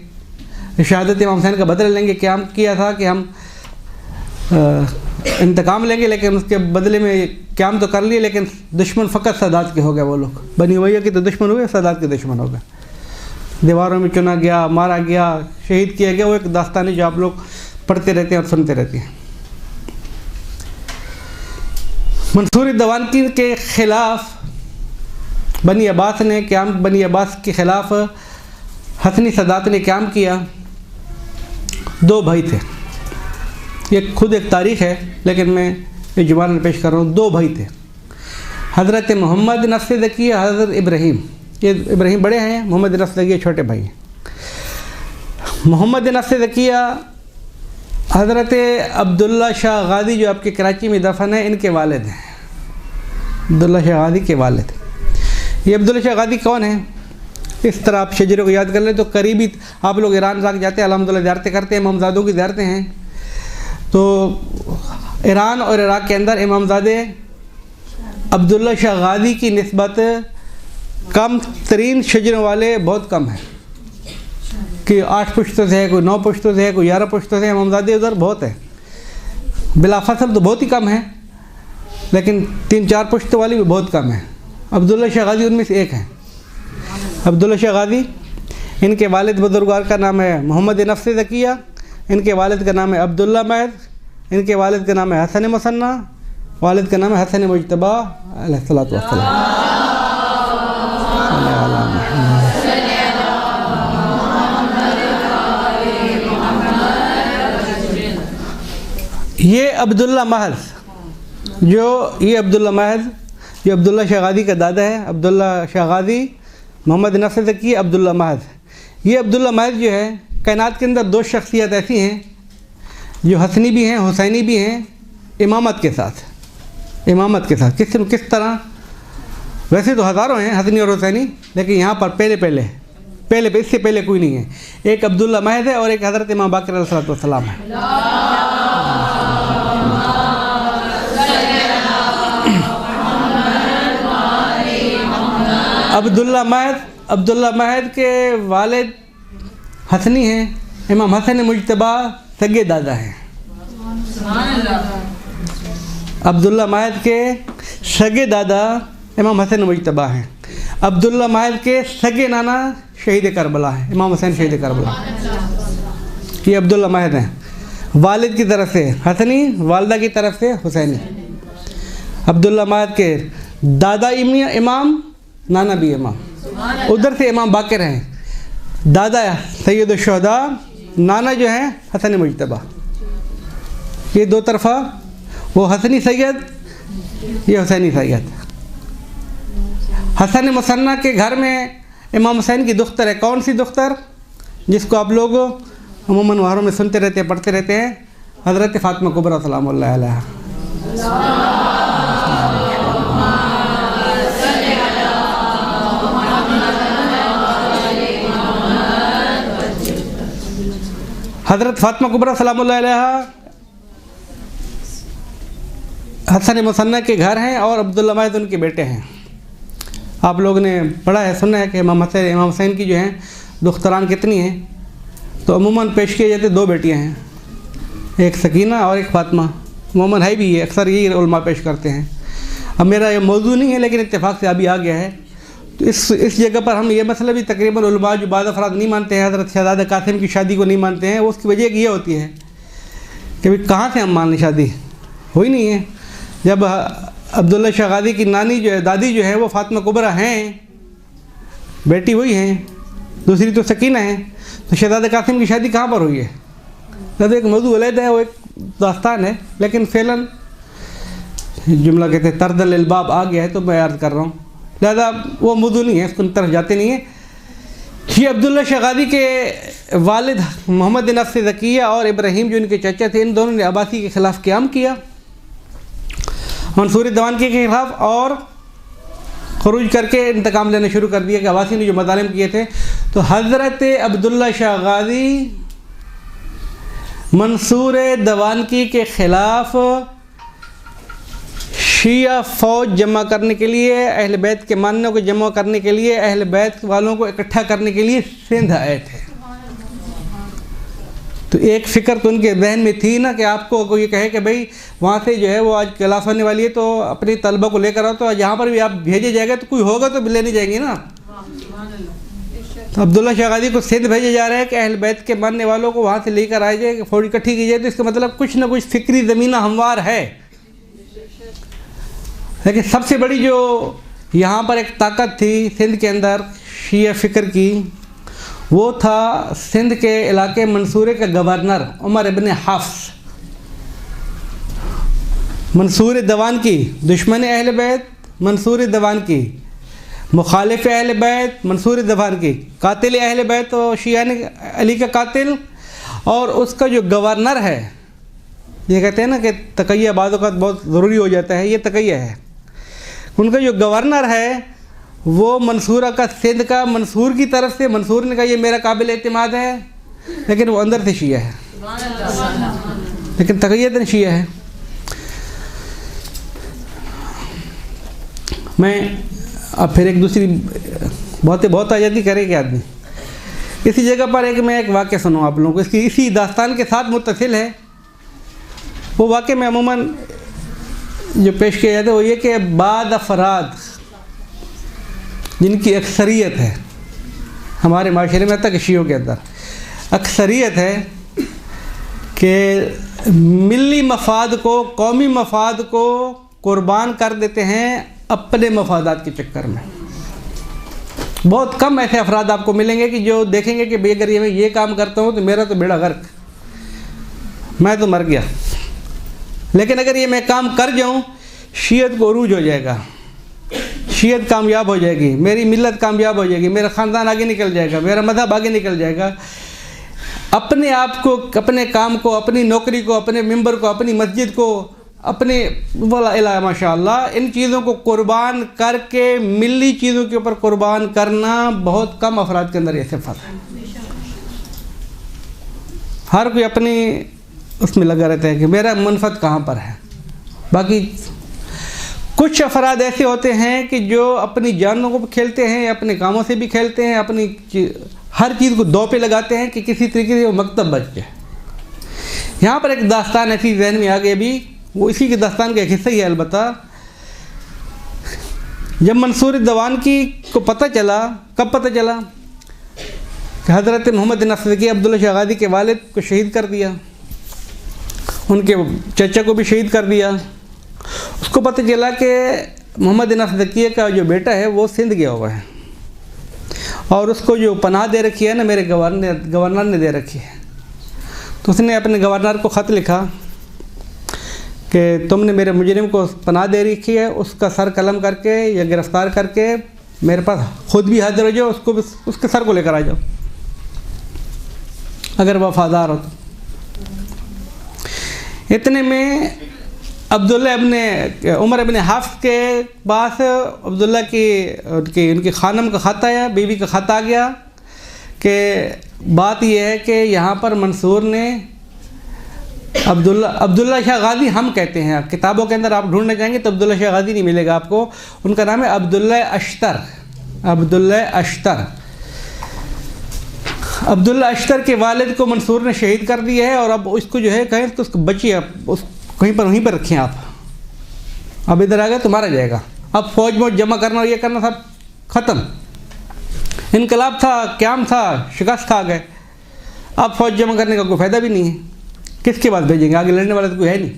शहादत इमाम हुसैन का बदला लेंगे। क़याम किया था कि हम इंतकाम लेंगे, लेकिन उसके बदले में क़याम तो कर लिए, लेकिन दुश्मन फ़कत सदात के हो गए। वो लोग बनी उमैया के तो दुश्मन हुए, सदात के दुश्मन हो गए। दीवारों में चुना गया, मारा गया, शहीद किया गया। वो एक दास्तान है जो आप लोग पढ़ते रहते हैं और सुनते रहते हैं। मंसूर दवानकी के ख़िलाफ़ बनी अब्बास ने क़याम, बनी अब्बास के ख़िलाफ़ हसनी सदात ने क़याम किया। 2 भाई थे, ये खुद एक तारीख़ है, लेकिन मैं इजमालन पेश कर रहा हूँ। 2 भाई थे, हज़रत मोहम्मद नफ्स ज़किया, हज़रत इब्राहीम। ये इब्राहीम बड़े हैं, मोहम्मद नफ्स ज़किया छोटे भाई हैं। मोहम्मद नफ्स ज़किया हज़रत अब्दुल्ला शाह गाज़ी जो आपके कराची में दफन है, इनके वालिद हैं, अब्दुल्ला शाह गाज़ी के वालिद। ये अब्दुल्ला शाह गाज़ी कौन है? इस तरह आप शजरे को याद कर लें तो करीबी आप लोग ईरान इराक़ जाते हैं, अल्हम्दुलिल्लाह ज़ियारतें करते हैं, इमामज़ादों की ज़ियारतें हैं। तो ईरान और इराक़ के अंदर इमामज़ादे अब्दुल्ला शाह गाज़ी की निस्बत कम तरीन शजरों वाले बहुत कम हैं कि 8 पुश्तों से है, कोई 9 पुश्तों से है, कोई 11 पुश्तों से। इमामज़ादे उधर बहुत है, बिलाफसल तो बहुत ही कम है, लेकिन 3-4 पुश्तों वाली भी बहुत कम है। अब्दुल्ला शाह गाज़ी उनमें से एक है। अब्दुल्ला शाह गाज़ी, इनके वालिद बुजुर्गार का नाम है मोहम्मद नफ्स ज़किया, इनके वालिद का नाम है अब्दुल्ला महद, इनके वालिद का नाम है हसन मुसन्ना, वालिद का नाम है हसन मुज्तबा अलैहिस्सलातु वस्सलाम। ये अब्दुल्ला महद ये अब्दुल्ला महद जो अब्दुल्ला शाह गाज़ी का दादा है, अब्दुल्ला शाह गाज़ी मोहम्मद नफ्स ज़किया अब्दुल्ला महद। ये अब्दुल्ला महद जो है, कायनात के अंदर 2 शख्सियत ऐसी हैं जो हसनी भी हैं, हुसैनी भी हैं, इमामत के साथ। किस तरह? वैसे तो हज़ारों हैं हसनी और हुसैनी, लेकिन यहाँ पर पहले इससे पहले कोई नहीं है। एक अब्दुल्ला महद है और एक हज़रत इमाम बाक़िर अलैहिस्सलाम है। अब्दुल्ला महद के वालिद हसनी हैं, इमाम हसन मुज्तबा सगे दादा हैं। अब्दुल्ला महद के सगे दादा इमाम हसन मुज्तबा हैं। अब्दुल्ला महद के सगे नाना शहीद करबला है, इमाम हुसैन शहीद करबला। ये अब्दुल्ला महद हैं, वालिद की तरफ से हसनी, वालदा की तरफ से हुसैनी। अब्दुल्ला महद के दादा इमाम, नाना भी इमाम, उधर से इमाम बाक़िर हैं, दादा सैयद शुहदा, नाना जो हैं हसन मुज्तबा। ये 2 तरफ़ा, वो हसनी सैयद, ये हुसैनी सैयद। हसन मुसन्ना के घर में इमाम हुसैन की दुख्तर है। कौन सी दुख्तर? जिसको आप लोग अमूमन वारों में सुनते रहते हैं, पढ़ते रहते हैं, हज़रत फ़ातिमा कुबरा सलामुल्लाह अलैहा। हज़रत फ़ातिमा कुबरा सलामुल्लाह अलैहा हसन मुसन्ना के घर हैं और अब्दुल्ला महद उनके बेटे हैं। आप लोगों ने पढ़ा है, सुना है कि इमाम हुसैन की जो हैं दुख्तरान कितनी हैं? तो अमूमन पेश किए जाते 2 बेटियां हैं, एक सकीना और एक फ़ातिमा। अमूमन है भी, ये अक्सर यही उलमा पेश करते हैं। अब मेरा ये मौजू नहीं है, लेकिन इत्तेफाक से अभी आ गया है। तो इस जगह पर हम ये मसला भी तकरीबन उलमा जो बाद अफराद नहीं मानते हैं, हज़रत शहज़ादा कासिम की शादी को नहीं मानते हैं, उसकी वजह ये होती है कि भाई कहाँ से हम मान लें, शादी हुई नहीं है। जब अब्दुल्ला शाह गाज़ी की नानी जो है, दादी जो है, वो फ़ातिमा कुबरा हैं, बेटी वही हैं, दूसरी तो सकीना है। तो शहज़ादा कासिम की शादी कहाँ पर हुई है? तो एक मौजू अलग है, वो एक दास्तान है, लेकिन फ़ैलन जुमला कहते हैं तर्दल अलबाब आ गया है, तो मैं अर्ज़ कर रहा हूँ, लिहाजा वो मौजू नहीं है, उसको तरफ जाते नहीं है। ये अब्दुल्ला शाह गाज़ी के वालिद मोहम्मद नफ्स ज़किया और इब्राहीम जो इनके चाचा थे, इन दोनों ने अब्बासी के ख़िलाफ़ क़याम किया, मंसूर दवानकी के ख़िलाफ़, और खरूज करके इंतकाम लेना शुरू कर दिया कि अब्बासी ने जो मज़ालिम किए थे। तो हज़रत अब्दुल्ला शाह गाज़ी मंसूर दवानकी के ख़िलाफ़ शिया फ़ौज जमा करने के लिए, अहल बैत के मानने को जमा करने के लिए, अहल बैत वालों को इकट्ठा करने के लिए सिंध आए थे। तो एक फ़िक्र तो उनके जहन में थी ना कि आपको कोई ये कहे कि भाई वहाँ से जो है वो आज क्लास होने वाली है, तो अपनी तलबा को लेकर आओ, तो यहाँ पर भी आप भेजे जाएगा तो कोई होगा तो लेने जाएंगे ना। तो अब्दुल्ला शाह गाज़ी को सिंध भेजा जा रहा है कि अहल बैत के मानने वालों को वहाँ से लेकर आए जाए, फ़ौज इकट्ठी की जाए। तो इसका मतलब कुछ ना कुछ फ़िक्री ज़मीना हमवार है। लेकिन सबसे बड़ी जो यहाँ पर एक ताकत थी सिंध के अंदर शिया फ़िक्र की, वो था सिंध के इलाके मंसूरे का गवर्नर उमर इब्न हफ्स। मंसूर दवानकी दुश्मन अहल बैत मंसूर दवान की, मुखालिफ अहल बैत मंसूर दवान की, कातिल अहल बैत तो शिया ने अली का कातिल, और उसका जो गवर्नर है, ये कहते हैं ना कि तकैया बाज़ औक़ात बहुत ज़रूरी हो जाता है, ये तकैया है, उनका जो गवर्नर है वो मंसूरा का सिंध का मंसूर की तरफ से, मंसूर ने कहा ये मेरा काबिल एतमाद है, लेकिन वो अंदर से शिया है, लेकिन तकैयतन शिया है। मैं अब फिर एक दूसरी बहुत आज़ादी करे कि आदमी, इसी जगह पर मैं एक वाक़या सुनाऊँ आप लोगों को, इसकी इसी दास्तान के साथ मुत्तसिल है। वो वाक़या में अमूमन जो पेश किया जाता है वो ये कि बाद अफराद जिनकी अक्सरियत है हमारे माशरे में, तक शियों के अंदर अक्सरियत है कि मिली मफाद को, कौमी मफाद को कुर्बान कर देते हैं अपने मफादात के चक्कर में। बहुत कम ऐसे अफराद आपको मिलेंगे कि जो देखेंगे कि भाई अगर मैं ये काम करता हूँ तो मेरा तो बेड़ा गर्क, मैं तो मर गया, लेकिन अगर ये मैं काम कर जाऊँ शियत को उरूज हो जाएगा, शियत कामयाब हो जाएगी, मेरी मिल्लत कामयाब हो जाएगी, मेरा ख़ानदान आगे निकल जाएगा, मेरा मज़हब आगे निकल जाएगा। अपने आप को, अपने काम को, अपनी नौकरी को, अपने मेंबर को, अपनी मस्जिद को, अपने वाला माशाअल्लाह इन चीज़ों को कुर्बान करके मिली चीज़ों के ऊपर कुर्बान करना बहुत कम अफराद के अंदर ये सिफ़त है। हर कोई अपनी उसमें लगा रहता है कि मेरा मनफत कहाँ पर है। बाकी कुछ अफराद ऐसे होते हैं कि जो अपनी जानों को भी खेलते हैं, अपने कामों से भी खेलते हैं, अपनी हर चीज़ को दो पे लगाते हैं कि किसी तरीके से वो मकतब बच जाए। यहाँ पर एक दास्तान ऐसी जहन में आ गई अभी, वो इसी के दास्तान का एक हिस्सा ही है। अलबत्ता जब मंसूर दवान की को पता चला, कब पता चला कि हज़रत मोहम्मद नसरकी अब्दुल्ला शाह गाज़ी के वालिद को शहीद कर दिया, उनके चचा को भी शहीद कर दिया। उसको पता चला कि मोहम्मद नसरकी का जो बेटा है वो सिंध गया हुआ है और उसको जो पनाह दे रखी है ना मेरे गवर्नर ने दे रखी है। तो उसने अपने गवर्नर को ख़त लिखा कि तुमने मेरे मुजरिम को पनाह दे रखी है, उसका सर कलम करके या गिरफ़्तार करके मेरे पास ख़ुद भी हाजिर हो जाओ, उसको भी उसके सर को लेकर आ जाओ अगर वफ़ादार हो तो। इतने में अब्दुल्ला इब्ने उमर इब्ने हफ्स के पास अब्दुल्ला की उनकी खानम का ख़त आया, बीवी का ख़त आ गया कि बात यह है कि यहाँ पर मंसूर ने अब्दुल्ला शाह गाज़ी हम कहते हैं, किताबों के अंदर आप ढूंढने जाएंगे तो अब्दुल्ला शाह गाज़ी नहीं मिलेगा आपको, उनका नाम है अब्दुल्ला अश्तर। अब्दुल्ला अश्तर के वालिद को मंसूर ने शहीद कर दिया है और अब उसको जो है कहें तो उसको बचिए, उस कहीं पर वहीं पर रखें आप, अब इधर आ गया तो मारा जाएगा। अब फ़ौज में जमा करना और ये करना सब ख़त्म, इनकलाब था, क़याम था, शिकस्त खा गए, अब फ़ौज जमा करने का कोई फ़ायदा भी नहीं है, किसके पास भेजेंगे, आगे लड़ने वाला तो कोई है नहीं।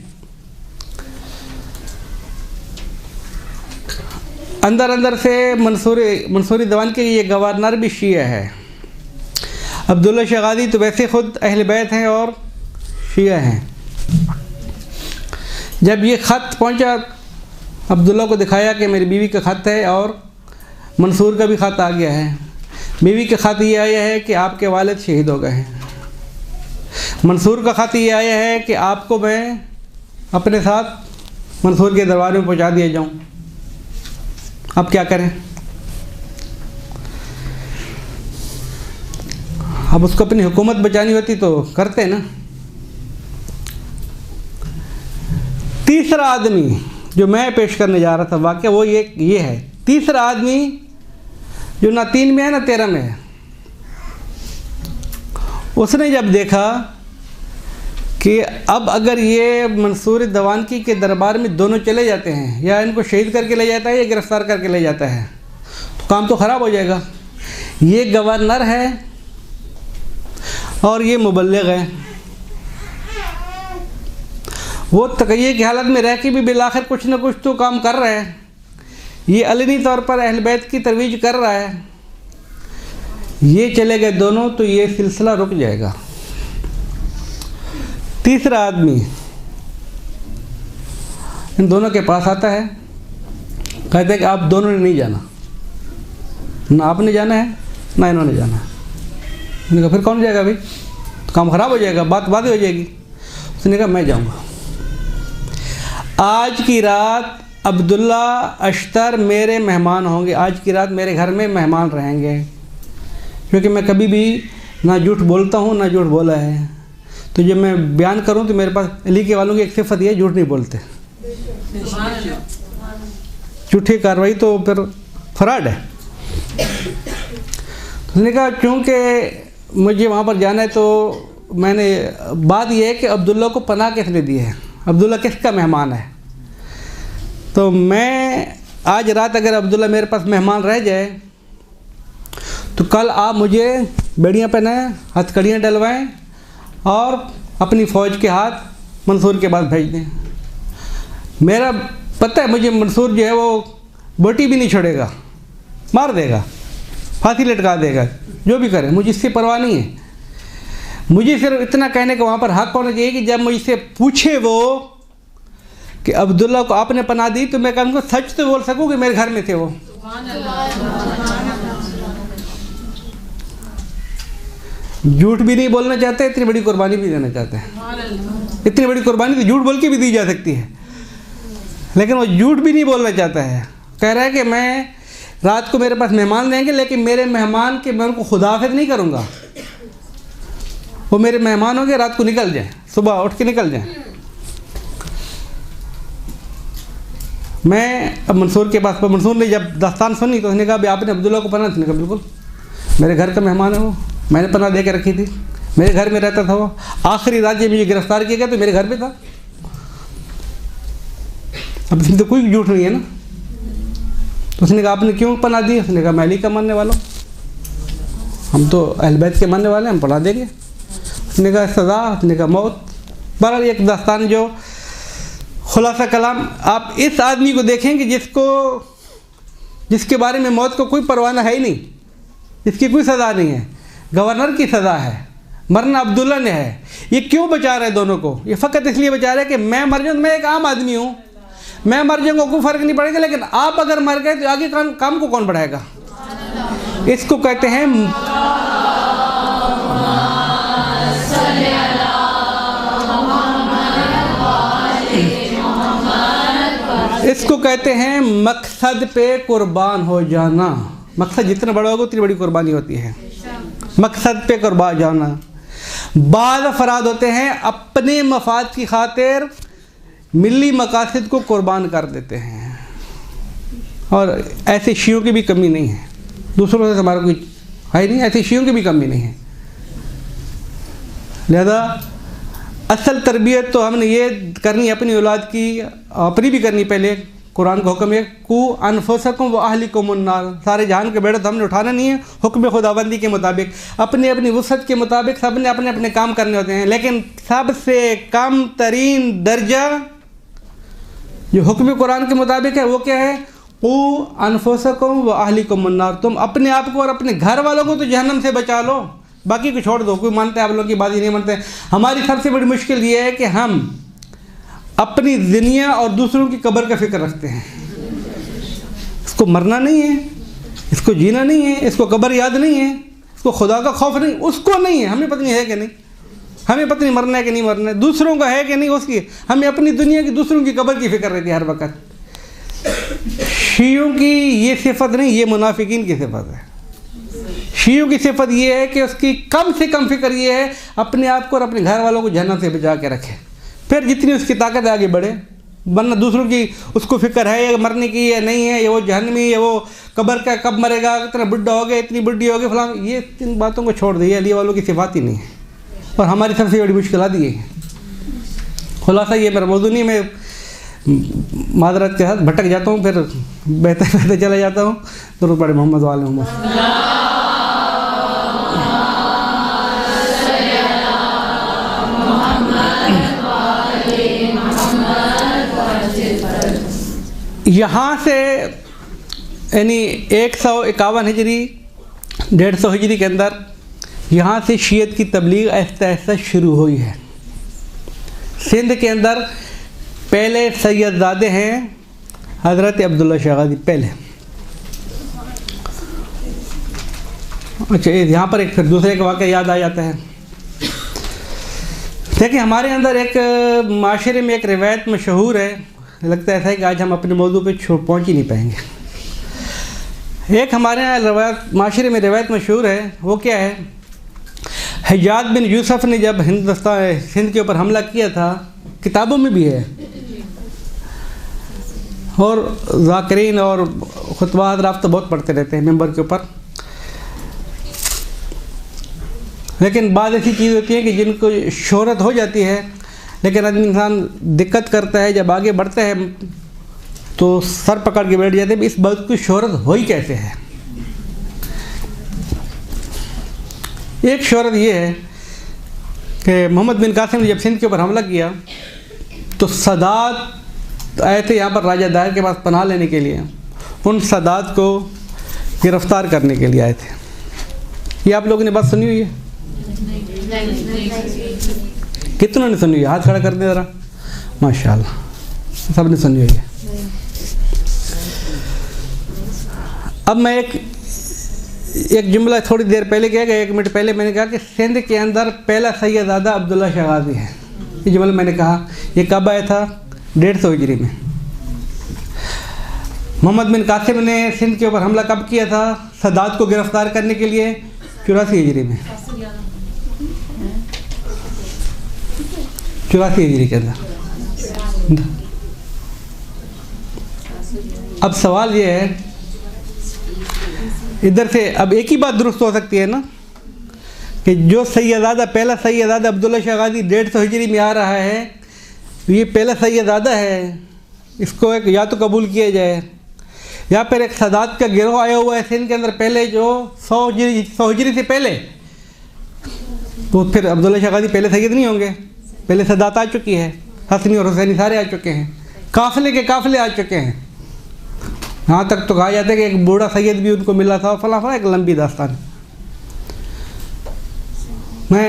अंदर अंदर से मंसूरी दवान के ये गवर्नर भी शिया है। अब्दुल्ला शाह गाज़ी तो वैसे ख़ुद अहल बैत हैं और शिया हैं। जब ये ख़त पहुंचा अब्दुल्ला को दिखाया कि मेरी बीवी का ख़त है और मंसूर का भी ख़त आ गया है। बीवी का ख़त ये आया है कि आपके वालिद शहीद हो गए हैं, मंसूर का ख़त ये आया है कि आपको मैं अपने साथ मंसूर के दरबार में पहुंचा दिया जाऊं। अब क्या करें? अब उसको अपनी हुकूमत बचानी होती तो करते ना। तीसरा आदमी जो मैं पेश करने जा रहा था वाक़या वो ये है, तीसरा आदमी जो ना 3 में है ना 13 में है। उसने जब देखा कि अब अगर ये मंसूर दवानकी के दरबार में दोनों चले जाते हैं, या इनको शहीद करके ले जाता है या गिरफ़्तार करके ले जाता है, तो काम तो ख़राब हो जाएगा। ये गवर्नर है और ये मुबल्लिग है, वो तकैये की हालत में रह के भी बिलाखिर कुछ न कुछ तो काम कर रहा है। ये अलनी तौर पर अहल बैत की तरवीज कर रहा है। ये चले गए दोनों तो ये सिलसिला रुक जाएगा। तीसरा आदमी इन दोनों के पास आता है, कहते हैं कि आप दोनों ने नहीं जाना, ना आपने जाना है ना इन्होंने जाना है। उसने कहा फिर कौन जाएगा भाई, तो काम ख़राब हो जाएगा, बात हो जाएगी। उसने कहा मैं जाऊँगा। आज की रात अब्दुल्ला अश्तर मेरे मेहमान होंगे, आज की रात मेरे घर में मेहमान रहेंगे, क्योंकि मैं कभी भी ना झूठ बोलता हूँ ना झूठ बोला है। तो जब मैं बयान करूँ तो मेरे पास अली के वालों की एक सिफत ये है, झूठ नहीं बोलते। झूठी कार्रवाई तो फिर फ्रॉड है। उसने कहा क्योंकि मुझे वहाँ पर जाना है, तो मैंने बात यह है कि अब्दुल्ला को पनाह किसने दी है, अब्दुल्ला किसका मेहमान है। तो मैं आज रात अगर अब्दुल्ला मेरे पास मेहमान रह जाए तो कल आप मुझे बेड़ियाँ पहनाएं, हथकड़ियाँ डलवाएं और अपनी फ़ौज के हाथ मंसूर के पास भेज दें। मेरा पता है मुझे मंसूर जो है वो बोटी भी नहीं छोड़ेगा, मार देगा, फांसी लटका देगा, जो भी करे, मुझे इससे परवाह नहीं है। मुझे सिर्फ इतना कहने का वहाँ पर हक़ होना चाहिए कि जब मुझसे पूछे वो कि अब्दुल्ला को आपने पनाह दी, तो मैं कहूँगा सच तो बोल सकूँ कि मेरे घर में थे वो। झूठ भी नहीं बोलना चाहते, इतनी बड़ी कुर्बानी भी देना चाहते हैं। इतनी बड़ी कुर्बानी तो झूठ बोल के भी दी जा सकती है, लेकिन वो झूठ भी नहीं बोलना चाहता है। कह रहा है कि मैं रात को मेरे पास मेहमान रहेंगे, लेकिन मेरे मेहमान के मैं उनको खुदाफिज नहीं करूँगा, वो मेरे मेहमान होंगे, रात को निकल जाएं, सुबह उठ के निकल जाएं। मैं अब मंसूर के पास, मंसूर ने जब दास्तान सुनी तो उसने कहा भाई आपने अब्दुल्ला को पनाह दी? उसने कहा बिल्कुल, मेरे घर का मेहमान है वो, मैंने पनाह दे के रखी थी, मेरे घर में रहता था वो। आखिरी रात जब मुझे गिरफ्तार किया गया तो मेरे घर पे था। अब इसमें तो कोई झूठ नहीं है ना। तो उसने कहा आपने क्यों पनाह दी? उसने कहा मैं अली का मानने वाला हूँ, हम तो अहले बैत के मानने वाले हैं, हम पनाह देंगे। उसने कहा सज़ा? उसने कहा मौत। बहरहाल एक दास्तान जो खुलासा कलाम, आप इस आदमी को देखें कि जिसके बारे में मौत को कोई परवाना है ही नहीं, इसकी कोई सज़ा नहीं है, गवर्नर की सज़ा है, मरना अब्दुल्ला ने है। ये क्यों बचा रहे दोनों को? ये फ़कत इसलिए बचा रहे कि मैं मर जाऊँ, मैं एक आम आदमी हूँ, मैं मर जाऊँगा कोई फ़र्क नहीं पड़ेगा, लेकिन आप अगर मर गए तो आगे काम को कौन बढ़ाएगा? इसको कहते हैं मकसद पे कुर्बान हो जाना। मकसद जितना बड़ा होगा उतनी बड़ी कुर्बानी होती है। मकसद पे कुर्बान जाना। बाद अफराद होते हैं अपने मफाद की खातिर मिली मकासद को कुर्बान कर देते हैं, और ऐसे शियों की भी कमी नहीं है, दूसरों से हमारा कोई है नहीं, ऐसे शियों की भी कमी नहीं है। लिहाजा असल तरबियत तो हमने ये करनी अपनी औलाद की, अपनी भी करनी। पहले कुरान का हुक्म है कु अनफुसकुम व अहलिकुम अन्नार, सारे जहान के बेड़ा तो हमने उठाना नहीं है, हुक्म खुदाबंदी के मुताबिक अपनी अपनी वुसअत के मुताबिक सब ने अपने अपने काम करने होते हैं। लेकिन सबसे कम तरीन दर्जा जो हुक्म कुरान के मुताबिक है वो क्या है? कु अनफुसकुम व अहलिकुम अन्नार, तुम अपने आप को और अपने घर वालों को तो जहन्नम से बचा लो, बाकी को छोड़ दो। कोई मानते हैं आप लोगों की बात ही नहीं मानते। हमारी सबसे बड़ी मुश्किल ये है कि हम अपनी दुनिया और दूसरों की कब्र का फिक्र रखते हैं। इसको मरना नहीं है, इसको जीना नहीं है, इसको कब्र याद नहीं है, इसको खुदा का खौफ नहीं, उसको नहीं है। हमें पता नहीं है कि नहीं, हमें पता नहीं मरना है कि नहीं मरना है, दूसरों का है कि नहीं उसकी, हमें अपनी दुनिया की दूसरों की कब्र की फिक्र रहती है हर वक्त। शियों की ये सिफत नहीं, ये मुनाफिकीन की सिफत है। शियों की सिफत ये है कि उसकी कम से कम फिक्र ये है अपने आप को और अपने घर वालों को जहन्नम से बचा के रखे, फिर जितनी उसकी ताकत आगे बढ़े। वरना दूसरों की उसको फिक्र है या मरने की या नहीं है, या वो जहन्नमी, या वो कब्र का कब मरेगा, इतना बुढ़ा हो गया, इतनी बुढ़ी हो गई फलां, ये इन बातों को छोड़ दिए। अली वालों की सिफात ही नहीं है, और हमारी सबसे बड़ी मुश्किल आ दी है। खुलासा ये मेरा मौजूद नहीं, मैं मादरत के साथ भटक जाता हूँ, फिर बहते चला जाता हूँ। दुरूद पढ़े मोहम्मद वाले मोहम्मद। यहाँ से यानी 151 हिजरी 150 हिजरी के अंदर यहाँ से शीयत की तबलीग आहिस्ता आहिस्ता शुरू हुई है। सिंध के अंदर पहले सैयदजादे हैं, हज़रत अब्दुल्ला शाह गाज़ी पहले। अच्छा, यहाँ पर एक फिर दूसरे का वाक़या याद आ जाता है। देखिए, हमारे अंदर एक माशरे में एक रिवायत मशहूर है, लगता है ऐसा है कि आज हम अपने मौजू पे पहुँच ही नहीं पाएंगे। एक हमारे यहाँ रवायत माशरे में रिवायत मशहूर है। वो क्या है, हज्जाज बिन यूसुफ ने जब सिंध के ऊपर हमला किया था, किताबों में भी है और ज़ाकिरीन और खुतबा हज़रात तो बहुत पढ़ते रहते हैं मेंबर के ऊपर, लेकिन बाद ऐसी चीज़ होती है कि जिनको शोहरत हो जाती है, लेकिन आदमी इंसान दिक्कत करता है, जब आगे बढ़ता है तो सर पकड़ के बैठ जाते हैं, इस बात की शोहरत हो ही कैसे है। एक शोहरत ये है कि मोहम्मद बिन कासिम ने जब सिंध के ऊपर हमला किया तो सदात आए थे यहाँ पर राजा दाहिर के पास पनाह लेने के लिए, उन सदात को गिरफ़्तार करने के लिए आए थे। ये आप लोगों ने बात सुनी हुई है? कितनों ने सुनी हुई है? हाथ खड़ा कर दे ज़रा। माशाअल्लाह, सब ने सुनी हुई है। अब मैं एक जुमला थोड़ी देर पहले कह गया, 1 मिनट पहले मैंने कहा कि सिंध के अंदर पहला सैयदादा अब्दुल्ला शाह गाज़ी है। ये जुमला मैंने कहा, ये कब आया था? 150 हिजरी में। मोहम्मद बिन कासिम ने सिंध के ऊपर हमला कब किया था सदात को गिरफ्तार करने के लिए? 84 हिजरी में। 84 हिजरी के अंदर। अब सवाल ये है, इधर से अब एक ही बात दुरुस्त हो सकती है ना कि जो सैयदादा पहला सैयदादा अब्दुल्ला शाह गाज़ी 150 हिजरी में आ रहा है, ये पहला सैयदादा है, इसको एक या तो कबूल किया जाए, या फिर एक सदात का गिरोह आया हुआ है सिंध के अंदर पहले जो 100 हिजरी से पहले, तो फिर अब्दुल्ला शाह गाज़ी पहले सैयद नहीं होंगे? पहले सदात आ चुकी है, हसनी और हुसैनी सारे आ चुके हैं, काफ़िले के काफ़िले आ चुके हैं। यहाँ तक तो कहा जाता है कि एक बूढ़ा सैयद भी उनको मिला था, फला फला, एक लंबी दास्तान। मैं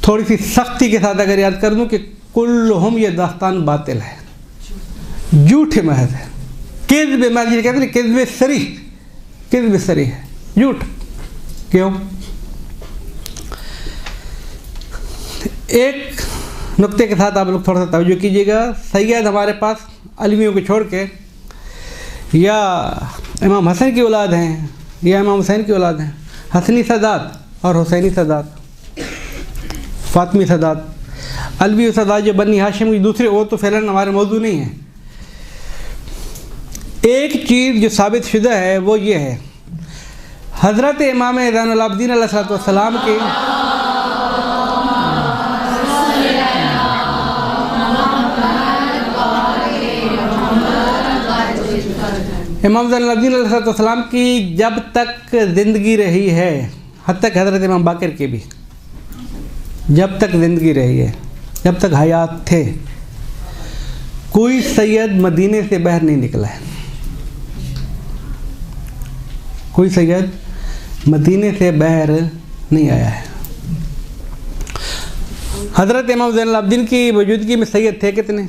थोड़ी सी सख्ती के साथ अगर याद कर दूँ कि कुल्लुहुम, ये दास्तान बातिल है, झूठ महज है, किज़्ब महज, कहते हैं किज़्ब सरी, किज़्ब सरी है, झूठ। क्यों? एक नुक्ते के साथ आप लोग थोड़ा सा तवज्जो कीजिएगा। सैयद हमारे पास अलवियों को छोड़ के या इमाम हसन की औलाद हैं या इमाम हुसैन की औलाद हैं, हसनी सदात और हुसैनी सदात, फातमी सदात, अलवी सदात जो बनी हाशिम की दूसरे, वो तो फ़िलहाल हमारे मौजू नहीं है। एक चीज़ जो साबित शुदा है वो ये है, हज़रत इमाम ज़ैनुल आबिदीन अलैहिस्सलाम के इमाम ज़ैनुल आबिदीन अलैहिस्सलाम की जब तक ज़िंदगी रही है, हत्ता कि हज़रत इमाम बाक़िर की भी जब तक ज़िंदगी रही है, जब तक हयात थे, कोई सैयद मदीने से बाहर नहीं निकला है। कोई सैयद मदीने से बाहर नहीं आया है। हज़रत इमाम ज़ैनुल आबिदीन की मौजूदगी में सैयद थे कितने?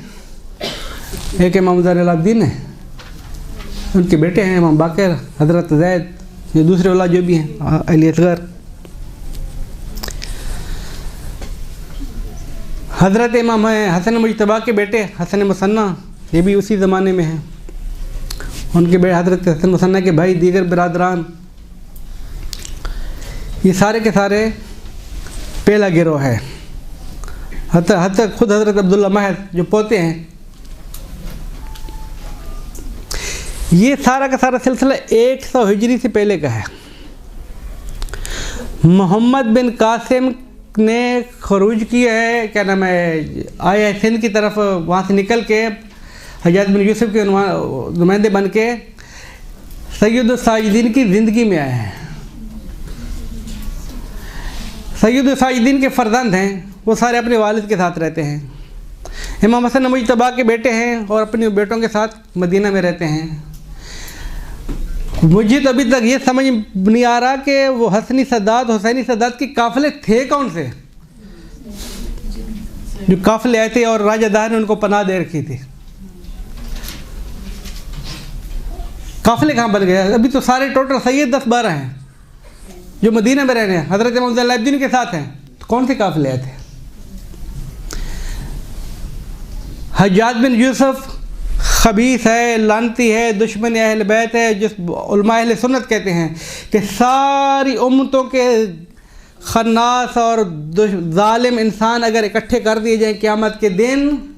एक इमाम ज़ैनुल आबिदीन है, उनके बेटे हैं इमाम बाक़िर, हज़रत ज़ैद, ये दूसरे औलाद जो भी हैं, अली असग़र। हज़रत इमाम है हसन मुज्तबा के बेटे हसन मुसन्ना, ये भी उसी ज़माने में हैं। उनके बेटे हज़रत हसन मुसन्ना के भाई, दीगर बिरादरान, ये सारे के सारे पहला गिरोह है। हत्ता खुद हज़रत अब्दुल्ला महद जो पोते हैं, ये सारा का सारा सिलसिला 100 हिजरी से पहले का है। मोहम्मद बिन कासिम ने खरूज किया है, क्या नाम है, आया है सिंध की तरफ, वहाँ से निकल के हज्जाज बिन यूसुफ के नुमाइंदे बन के सैयद साजिदीन की ज़िंदगी में आए हैं। सैयद साजिदीन के फ़र्जंद हैं, वो सारे अपने वालिद के साथ रहते हैं। इमाम हसन मुज्तबा के बेटे हैं और अपने बेटों के साथ मदीना में रहते हैं। मुझे तो अभी तक ये समझ नहीं आ रहा कि वो हसनी सदात, हुसैनी सदात के काफ़िले थे कौन से, जो काफ़िले आए थे और राजा दाहिर ने उनको पनाह दे रखी थी। काफ़िले कहाँ बन गए? अभी तो सारे टोटल सैयद 10-12 हैं जो मदीना में रह रहे हैं, हज़रत इमाम ज़ैनुलब्दीन के साथ हैं। तो कौन से काफ़िले आए थे? हज्जाज बिन यूसुफ खबीस है, लानती है, दुश्मन अहल बैत है, जिस उलमा अहल सुन्नत कहते हैं कि सारी उम्मतों के खन्नास और जालिम इंसान अगर इकट्ठे कर दिए जाएँ क़यामत के दिन,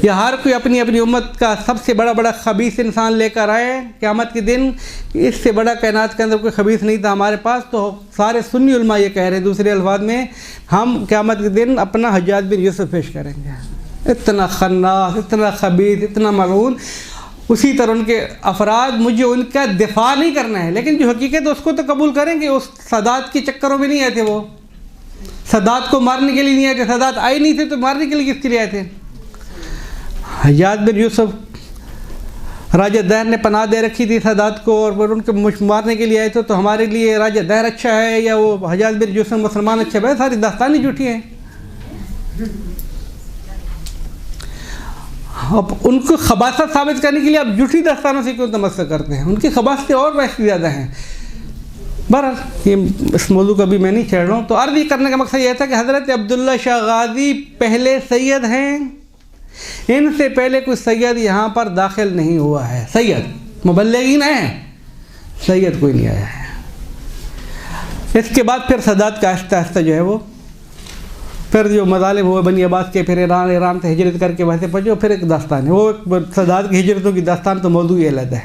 या हर कोई अपनी अपनी उम्मत का सबसे बड़ा खबीस इंसान लेकर आए क़यामत के दिन, इससे बड़ा कायनात के अंदर कोई खबीस नहीं था हमारे पास, तो सारे सुन्नी उलमा ये कह रहे हैं दूसरे अल्फाज में, हम क़यामत के दिन अपना हज्जाज बिन यूसुफ पेश करेंगे। इतना खन्नास, इतना खबीस, इतना मलऊन। उसी तरह उनके अफराद, मुझे उनका दिफा नहीं करना है, लेकिन जो हकीकत है उसको तो कबूल करेंगे। उस सदात के चक्करों में नहीं आए थे, वो सदात को मारने के लिए नहीं आए थे, सदात आए नहीं थे तो मारने के लिए किसके लिए आए थे? हज्जाज बिन यूसुफ राजा दहर ने पनाह दे रखी थी सदात को और उनके मारने के लिए आए थे, तो हमारे लिए राजा दहर अच्छा है या वो हज्जाज बिन यूसुफ मुसलमान अच्छा है? सारी दास्तानी झूठी हैं। अब उनको खबासत साबित करने के लिए आप झूठी दास्तानों से क्यों तमस्सक करते हैं? उनकी खबासतें और वैसी ज़्यादा हैं। बहरहाल ये इस मौजू का भी मैं नहीं छेड़ रहा हूँ। तो अर्ज़ ये करने का मकसद यह था कि हज़रत अब्दुल्ला शाह गाज़ी पहले सैयद हैं, इनसे पहले कोई सैयद यहाँ पर दाखिल नहीं हुआ है। सैयद मुबल्लिगीन हैं, सैयद कोई नहीं आया है। इसके बाद फिर सदात का आहिस्ता आहिस्ता जो है वो फिर जो मज़ालिम हुए बनी अब्बास के, फिर ईरान से हिजरत करके वैसे पहुँचे, फिर एक दास्तान है वो सदात की हिजरतों की दास्तान, तो मौजू ही अलग है।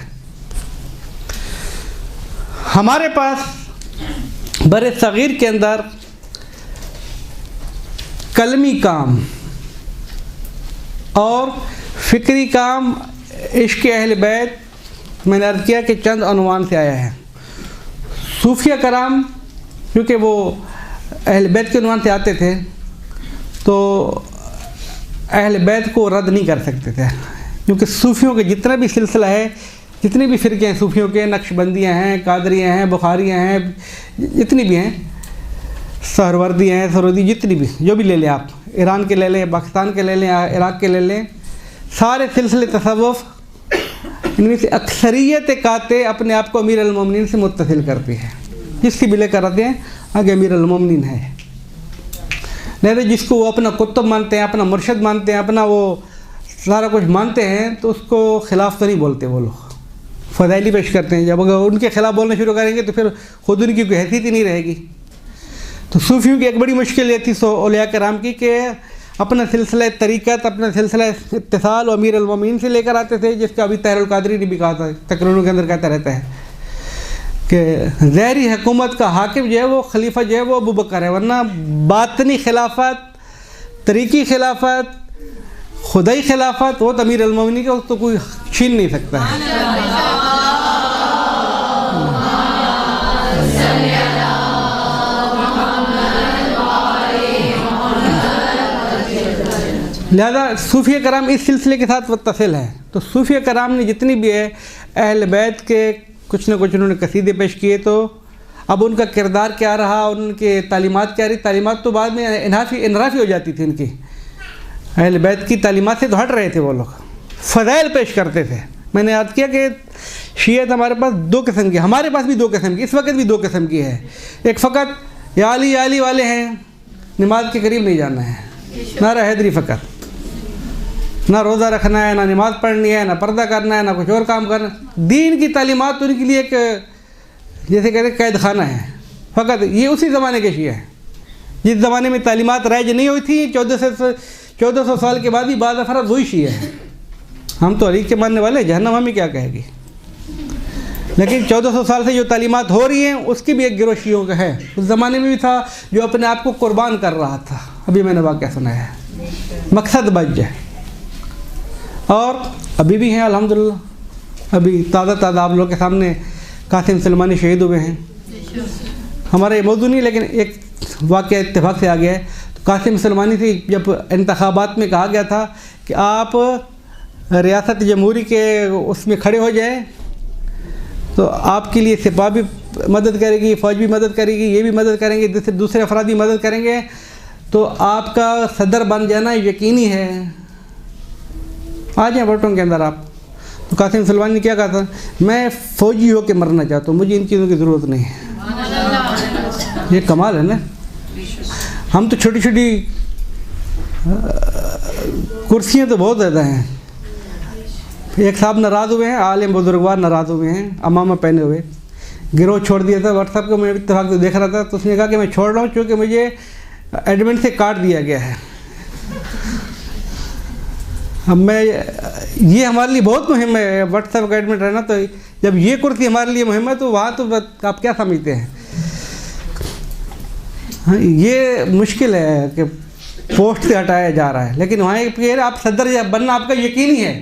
हमारे पास बरे सगीर के अंदर कलमी काम और फ़िक्री काम इश्क़ अहल बैत, मैंने अर्ज़ किया कि चंद अनवान से आया है। सूफिया कराम क्योंकि वो अहल बैत के अनवान से आते थे, तो अहल बैत को रद्द नहीं कर सकते थे, क्योंकि सूफ़ियों के जितना भी सिलसिला है, जितने भी फ़िरके हैं सूफ़ियों के, नक्शबंदियाँ हैं, कादरियाँ हैं, बुखारियाँ हैं, जितनी भी हैं, सहरवर्दी हैं, सरोदी, जितनी भी जो भी ले लें आप, ईरान के ले लें, पाकिस्तान के ले लें, इराक़ के ले लें, सारे सिलसिले तसव्वुफ़, इनमें से अक्सरियत काते अपने आप को अमीर अल-मोमिनीन से मुत्तसिल करती है। जिसकी भी लेकर आते हैं आगे अमीर अल-मोमिनीन है, नहीं तो जिसको वो अपना कुतुब मानते हैं, अपना मुर्शद मानते हैं, अपना वो सारा कुछ मानते हैं, तो उसको ख़िलाफ़ तो नहीं बोलते। वो लोग फ़ज़ाइली पेश करते हैं। जब अगर उनके ख़िलाफ़ बोलना शुरू करेंगे तो फिर खुद उनकी कोई हैसियत ही नहीं रहेगी। तो सूफ़ियों की एक बड़ी मुश्किल ये थी औलिया कराम की कि अपना सिलसिला तरीक़त, अपना सिलसिला इत्तिसाल अमीर अल-मोमिनीन से लेकर आते थे, जिसका अभी तहरीरुल क़ादरी ने भी कहा था, तकरीरों के अंदर कहता रहता है कि ज़हरी हुकूमत का हाकिम जो है वो खलीफा जो है वो अबू बकर है, वरना बातनी खिलाफत, तरीक़ी खिलाफत, खुदाई खिलाफत वो अमीर अल-मोमिनीन का तो कोई छीन नहीं सकता है। लिहाजा सूफ़िया कराम इस सिलसिले के साथ मुत्तसिल है। तो सूफ़िया कराम ने जितनी भी है अहल बैत के कुछ न कुछ उन्होंने कसीदे पेश किए, तो अब उनका किरदार क्या रहा, उनके तालीमात क्या रही। तालीमात तो बाद में इनराफ़ी हो जाती थी उनकी, अहल बैत की तालीमात से तो हट रहे थे वो लोग, फ़ज़ाइल पेश करते थे। मैंने याद किया कि शियत हमारे पास दो किस्म की, हमारे पास भी दो किस्म की, इस वक्त भी दो किस्म की है। एक फ़कत या अली वाले हैं, नमाज के करीब नहीं जाना है, नारा हैदरी फ़कत, ना रोज़ा रखना है, ना नमाज़ पढ़नी है, ना पर्दा करना है, ना कुछ और काम करना। दीन की तालीमात उनके लिए एक जैसे कहते हैं कैद खाना है फ़कत। ये उसी ज़माने के शिया हैं जिस ज़माने में तालीमात राइज नहीं हुई थी। 1400 साल के बाद ही बाद अफराद वही शिया है। हम तो अली के मानने वाले, जहन्नम हमें क्या कहेगी। लेकिन 1400 साल से जो तालीमात हो रही हैं उसकी भी एक गिरोह शियों का है। उस ज़माने में भी था जो अपने आप को कुर्बान कर रहा था। अभी मैंने वाक़या सुनाया है, मकसद बच जाए, और अभी भी हैं अल्हम्दुलिल्लाह। अभी ताज़ा आप लोग के सामने कासिम सलमानी शहीद हुए हैं। हमारा ये मौजू नहीं, लेकिन एक वाक़या इत्तेफाक से आ गया है। तो कासिम सलमानी से जब इंतखाबात में कहा गया था कि आप रियासत जमहूरी के उसमें खड़े हो जाएं, तो आपके लिए सिपा भी मदद करेगी, फ़ौज भी मदद करेगी, ये भी मदद करेंगे, दूसरे अफराद भी मदद करेंगे, तो आपका सदर बन जाना यकीनी है। आ जाए वोटों के अंदर आप। तो कासिम सुलेमानी ने क्या कहा था, मैं फ़ौजी होकर मरना चाहता हूँ, मुझे इन चीज़ों की ज़रूरत नहीं है। ये कमाल है ना। हम तो छोटी छोटी कुर्सियाँ तो बहुत ज़्यादा हैं। एक साहब नाराज़ हुए हैं, आलिम बुजुर्गवार नाराज़ हुए हैं, अमामा पहने हुए, गिरोह छोड़ दिया था। व्हाट्सएप को मैं इत्तेफाक से देख रहा था, तो उसने कहा कि मैं छोड़ रहा हूँ क्योंकि मुझे एडमिन से काट दिया गया है। अब मैं, ये हमारे लिए बहुत मुहिम है व्हाट्सएप का एडमिन रहना। तो जब ये कुर्सी हमारे लिए मुहिम है तो वहाँ तो आप क्या समझते हैं। हाँ, ये मुश्किल है कि पोस्ट से हटाया जा रहा है, लेकिन वहाँ फिर आप सदर बनना आपका यकीन ही है।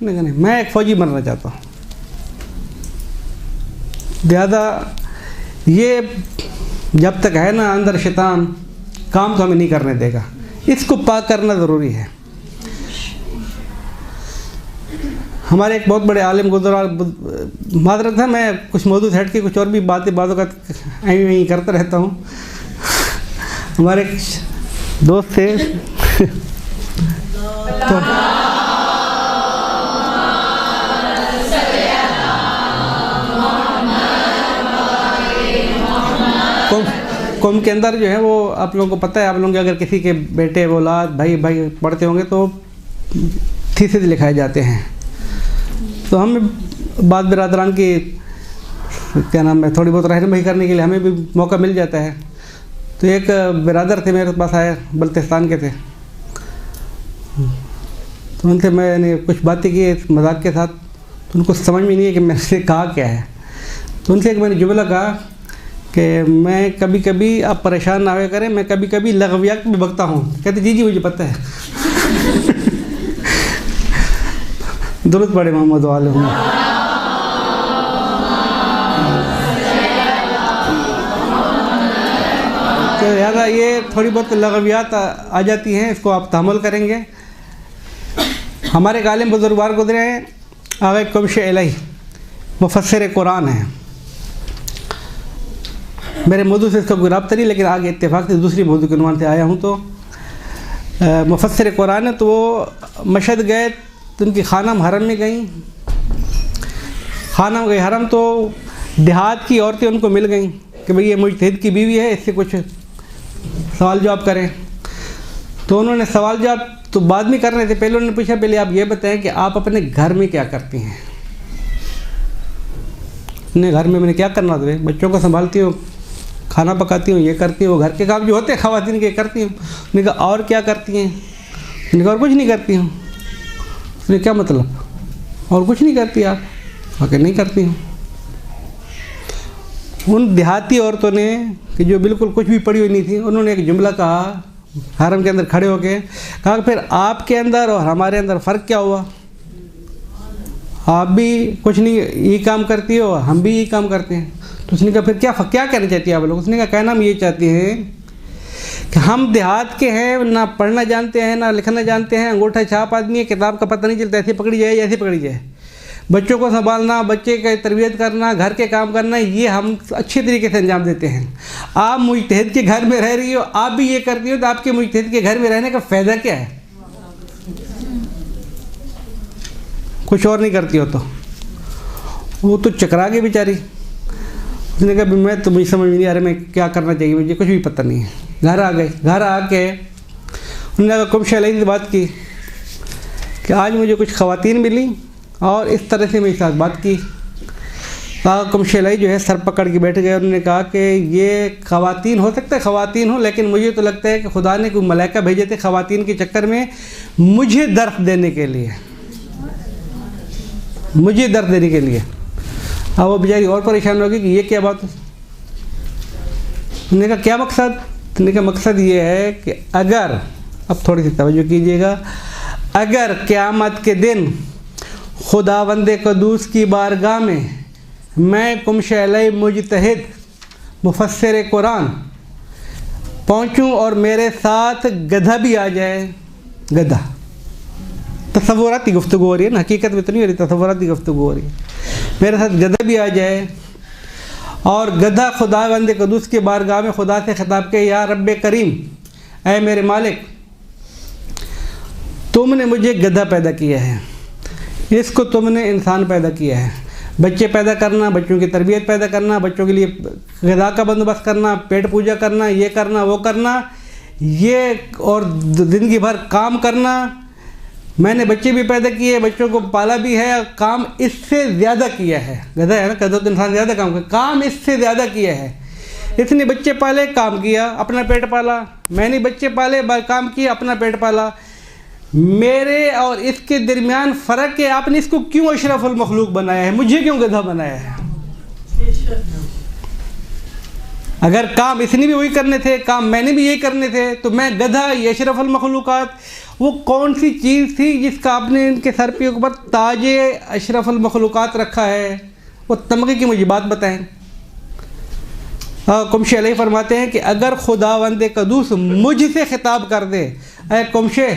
नहीं, मैं एक फ़ौजी बनना चाहता हूँ। लिहाजा ये जब तक है ना अंदर शैतान, काम तो हमें नहीं करने देगा। इसको पाक करना ज़रूरी है। हमारे एक बहुत बड़े आलिम गुज़रार, माजरत है मैं कुछ मौजूद हट के कुछ और भी बातों का यहीं करता रहता हूँ। हमारे एक दोस्त थे तो कौम के अंदर जो है वो, आप लोगों को पता है, आप लोगों के अगर किसी के बेटे औलाद भाई पढ़ते होंगे तो थीसिस लिखाए जाते हैं। तो हम बाद बिरादरान की क्या नाम है थोड़ी बहुत रहनुमाई करने के लिए हमें भी मौका मिल जाता है। तो एक बिरादर थे मेरे पास आए, बल्तिस्तान के थे। तो उनसे मैंने कुछ बातें की मजाक के साथ, तो उनको समझ में नहीं है कि मेरे से कहा क्या है। तो उनसे एक मैंने जुमला कहा कि मैं कभी कभी, आप परेशान ना हुआ करें, मैं कभी कभी लग़वियात भी बकता हूँ। कहते जी मुझे पता है। दुरूद पढ़े मोहम्मद वाले हूँ। तो यार ये थोड़ी बहुत लग़वियात आ जाती हैं, इसको आप तहम्मुल करेंगे। हमारे एक आलिम बुजुर्गवार गुजरे हैं, आगे कुमश इलाही मुफस्सिर कुरान है। मेरे मौजू से इसका कोई रब्ता नहीं, लेकिन आगे इत्तेफाक से दूसरी मौजू के नुमान से आया हूँ। तो मुफस्सिर कुरान है, तो वो मशहद गए तो उनकी खानम हरम में गई। खानम गई हरम तो देहात की औरतें उनको मिल गई कि भाई ये मुजतहिद की बीवी है, इससे कुछ सवाल जवाब करें। तो उन्होंने सवाल जवाब तो बाद में करने थे, पहले उन्होंने पूछा पहले आप ये बताएं कि आप अपने घर में क्या करती हैं। अपने घर में मैंने क्या करना था, बच्चों को संभालती हूँ, खाना पकाती हूँ, ये करती हूँ, घर के काम जो होते हैं ख़वातीन के करती हूँ। उसने कहा और क्या करती हैं? उसने कहा और कुछ नहीं करती हूँ। उसने क्या मतलब, और कुछ नहीं करती आप? आके नहीं करती हूँ। उन देहाती औरतों ने कि जो बिल्कुल कुछ भी पड़ी हुई नहीं थी, उन्होंने एक जुमला कहा हरम के अंदर खड़े होके, कहा फिर आपके अंदर और हमारे अंदर फ़र्क क्या हुआ? आप भी कुछ नहीं ये काम करती हो, हम भी ये काम करते हैं। तो उसने कहा फिर क्या कहना चाहती है आप लोग? उसने कहा कहना हम ये चाहते हैं कि हम देहात के हैं, ना पढ़ना जानते हैं ना लिखना जानते हैं, अंगूठा छाप आदमी है, किताब का पता नहीं चलता, ऐसे पकड़ी जाए ऐसे पकड़ी जाए। बच्चों को संभालना, बच्चे की तरबियत करना, घर के काम करना, ये हम अच्छे तरीके से अंजाम देते हैं। आप मुजतहिद के घर में रह रही हो, आप भी ये करती हो, तो आपके मुजतहिद के घर में रहने का फ़ायदा क्या है? कुछ और नहीं करती हो तो वो तो चकरा गई बेचारी। उसने कहा मैं तो मुझे समझ में नहीं आ रहा मैं क्या करना चाहिए, मुझे कुछ भी पता नहीं है। घर आ गए, घर आके उन्होंने कुमश इलाही से बात की कि आज मुझे कुछ ख़वातीन मिली और इस तरह से मेरे साथ बात की। कुमश इलाही जो है सर पकड़ के बैठ गए। उन्होंने कहा कि ये ख़वातीन हो सकता है ख़वातीन हो, लेकिन मुझे तो लगता है कि खुदा ने कोई मलाइका भेजे थे ख़वातीन के चक्कर में मुझे दर्द देने के लिए, मुझे दर्द देने के लिए। अब वो बेचारी और परेशान होगी कि ये क्या बात है। उन्होंने कहा क्या मकसद? उन्होंने कहा मकसद ये है कि अगर, अब थोड़ी सी तवज्जो कीजिएगा, अगर क़यामत के दिन खुदावंद क़ुद्दूस की बारगाह में मैं कुमश इलाही मुजतहिद मुफस्सिर कुरान पहुँचूँ और मेरे साथ गधा भी आ जाए, गधा, तसव्वुराती गुफ्तगू हो रही है ना, हकीकत में तो नहीं हो रही, तसव्वुराती गुफ्तगू हो रही है, मेरे साथ गधा भी आ जाए और गधा खुदावंद क़ुद्दूस के बारगाह में खुदा से खिताब के या रब्बे करीम, ऐ मेरे मालिक, तुमने मुझे गधा पैदा किया है, इसको तुमने इंसान पैदा किया है। बच्चे पैदा करना, बच्चों की तरबियत पैदा करना, बच्चों के लिए ग़िज़ा का बंदोबस्त करना, पेट पूजा करना, ये करना वो करना, ये और ज़िंदगी भर काम करना। मैंने बच्चे भी पैदा किए, बच्चों को पाला भी है, काम इससे ज़्यादा किया है। गधा है ना, गधा तो इंसान ज़्यादा काम किया, काम इससे ज़्यादा किया है। इसने बच्चे पाले, काम किया, अपना पेट पाला। मैंने बच्चे पाले, काम किया, अपना पेट पाला। मेरे और इसके दरमियान फ़र्क है, आपने इसको क्यों अशरफुल मखलूक बनाया है, मुझे क्यों गधा बनाया है? अगर काम इसने भी वही करने थे, काम मैंने भी यही करने थे, तो मैं गधा, ये अशरफुल मखलूकात, वो कौन सी चीज़ थी जिसका आपने इनके सर पे ऊपर ताजे अशरफुल मखलूकात रखा है? वो तमगे की मुझे बात बताएं। कुमशे अलैहि फरमाते हैं कि अगर खुदावंद कदूस मुझसे खिताब कर दे, ऐ कुमशे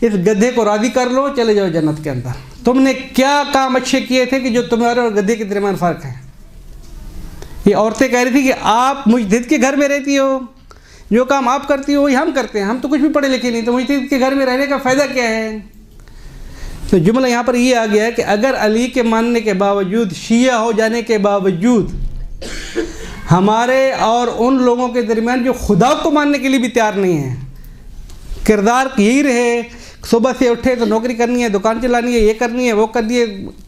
इस गधे को राज़ी कर लो, चले जाओ जन्नत के अंदर। तुमने क्या काम अच्छे किए थे कि जो तुम्हारे और गधे के दरमियान फ़र्क है? ये औरतें कह रही थी कि आप मुजदिद के घर में रहती हो, जो काम आप करती हो वही हम करते हैं, हम तो कुछ भी पढ़े लिखे नहीं, तो मुजदिद के घर में रहने का फ़ायदा क्या है? तो जुमला यहाँ पर ये आ गया है कि अगर अली के मानने के बावजूद, शिया हो जाने के बावजूद हमारे और उन लोगों के दरमियान जो खुदा को मानने के लिए भी तैयार नहीं है, किरदार यही रहे, सुबह से उठे तो नौकरी करनी है, दुकान चलानी है, ये करनी है, वो करनी है,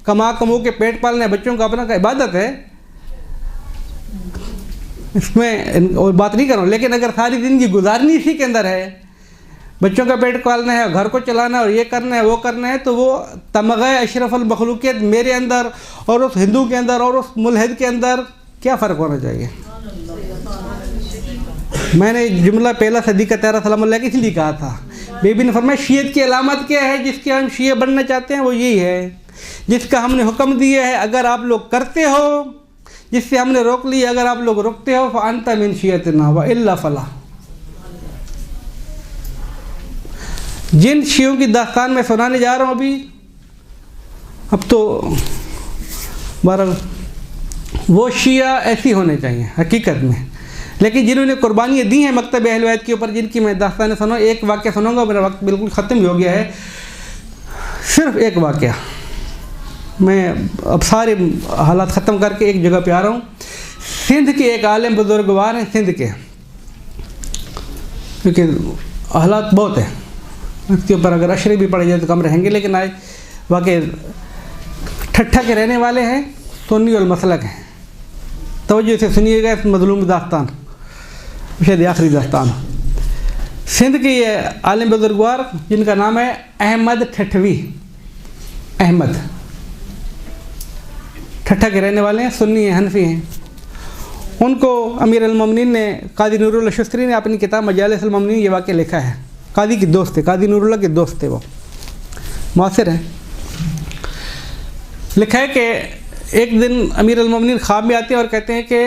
कमो के पेट पालना है, बच्चों का अपना का इबादत है, इसमें और बात नहीं कर रहा हूँ। लेकिन अगर सारी ज़िंदगी गुजारनी इसी के अंदर है, बच्चों का पेट पालना है, घर को चलाना है और ये करना है वो करना है, तो वो तमग़ा अशरफुल मखलूक़ियत मेरे अंदर और उस हिंदू के अंदर और उस मुल्हिद के अंदर क्या फ़र्क होना चाहिए? मैंने जुमला पहला सदी का तेरा सलाम अल्लाह की इसलिए कहा था। बेबी ने फरमाया शियत की अलामत क्या है? जिसके हम शिया बनना चाहते हैं वो यही है, जिसका हमने हुक्म दिया है अगर आप लोग करते हो, जिससे हमने रोक लिया अगर आप लोग रोकते हो, फ़अंता मिन शियतिना व इल्ला फला। जिन शियों की दास्तान में सुनाने जा रहा हूँ अभी, अब तो बहरहाल वो शिया ऐसी होने चाहिए हकीकत में, लेकिन जिन्होंने कुर्बानियाँ दी हैं मकतब अहल बैत के ऊपर, जिनकी मैं दास्तान सुनाऊँ, एक वाक़या सुनाऊँगा, मेरा वक्त बिल्कुल ख़त्म हो गया है, सिर्फ एक वाक़या। मैं अब सारे हालात ख़त्म करके एक जगह पे आ रहा हूँ। सिंध के एक आलिम बुजुर्गवार हैं सिंध के, क्योंकि हालात बहुत हैं, इसके ऊपर अगर अशरे भी पड़े जाए तो कम रहेंगे, लेकिन आए वाकई ठट्ठा के रहने वाले हैं, सुन्नी वल मसलक हैं। तवज्जो से सुनिएगा इस मज़लूम दास्तान, शायद आखिरी दास्तान। सिंध के ये आलिम बुजुर्गवार जिनका नाम है अहमद ठठवी, अहमद ठट्ठा के रहने वाले हैं, सुन्नी हैं, हनफी हैं। उनको अमीर अल-मोमिनीन ने, कादी नूरुल्लाह शुस्तरी ने अपनी किताब मजालिस अल-मोमिनीन ये वाक़या लिखा है। कादी के दोस्त थे, कादी नूरुल्लाह के दोस्त थे, वो मुआसिर हैं। लिखा है कि एक दिन अमीर अल-मोमिनीन ख्वाब में आते हैं और कहते हैं कि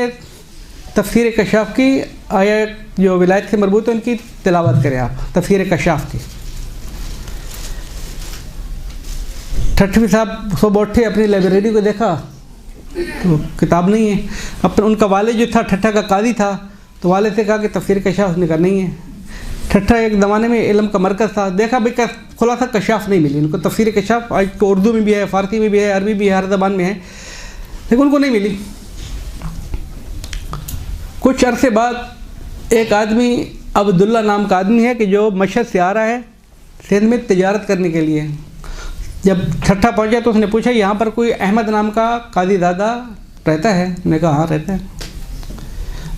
तफसीर कशाफ की आयत जो विलायत से मरबूत है उनकी तिलावत करें आप, तफसीर कशाफ की। ठठवी साहब सुबह उठे, अपनी लाइब्रेरी को देखा तो किताब नहीं है। अपना उनका वाले जो था ठट्ठा का कादी था, तो वाले से कहा कि तफसीर कशाफ, उसने कहा नहीं है। ठट्ठा एक ज़माने में इल्म का मरकज़ था, देखा भाई क्या खुलासा कशाफ नहीं मिली उनको। तफसीर कशाफ आज तो उर्दू में भी है, फ़ारसी में भी है, अरबी भी है, हर ज़बान में है, लेकिन उनको नहीं मिली। कुछ अरसे बाद एक आदमी, अब्दुल्ला नाम का आदमी है कि जो मशहद से आ रहा है सिंध में तिजारत करने के लिए। जब ठट्ठा पहुंचा तो उसने पूछा यहाँ पर कोई अहमद नाम का कादी दादा रहता है? मैंने कहा हाँ रहता है।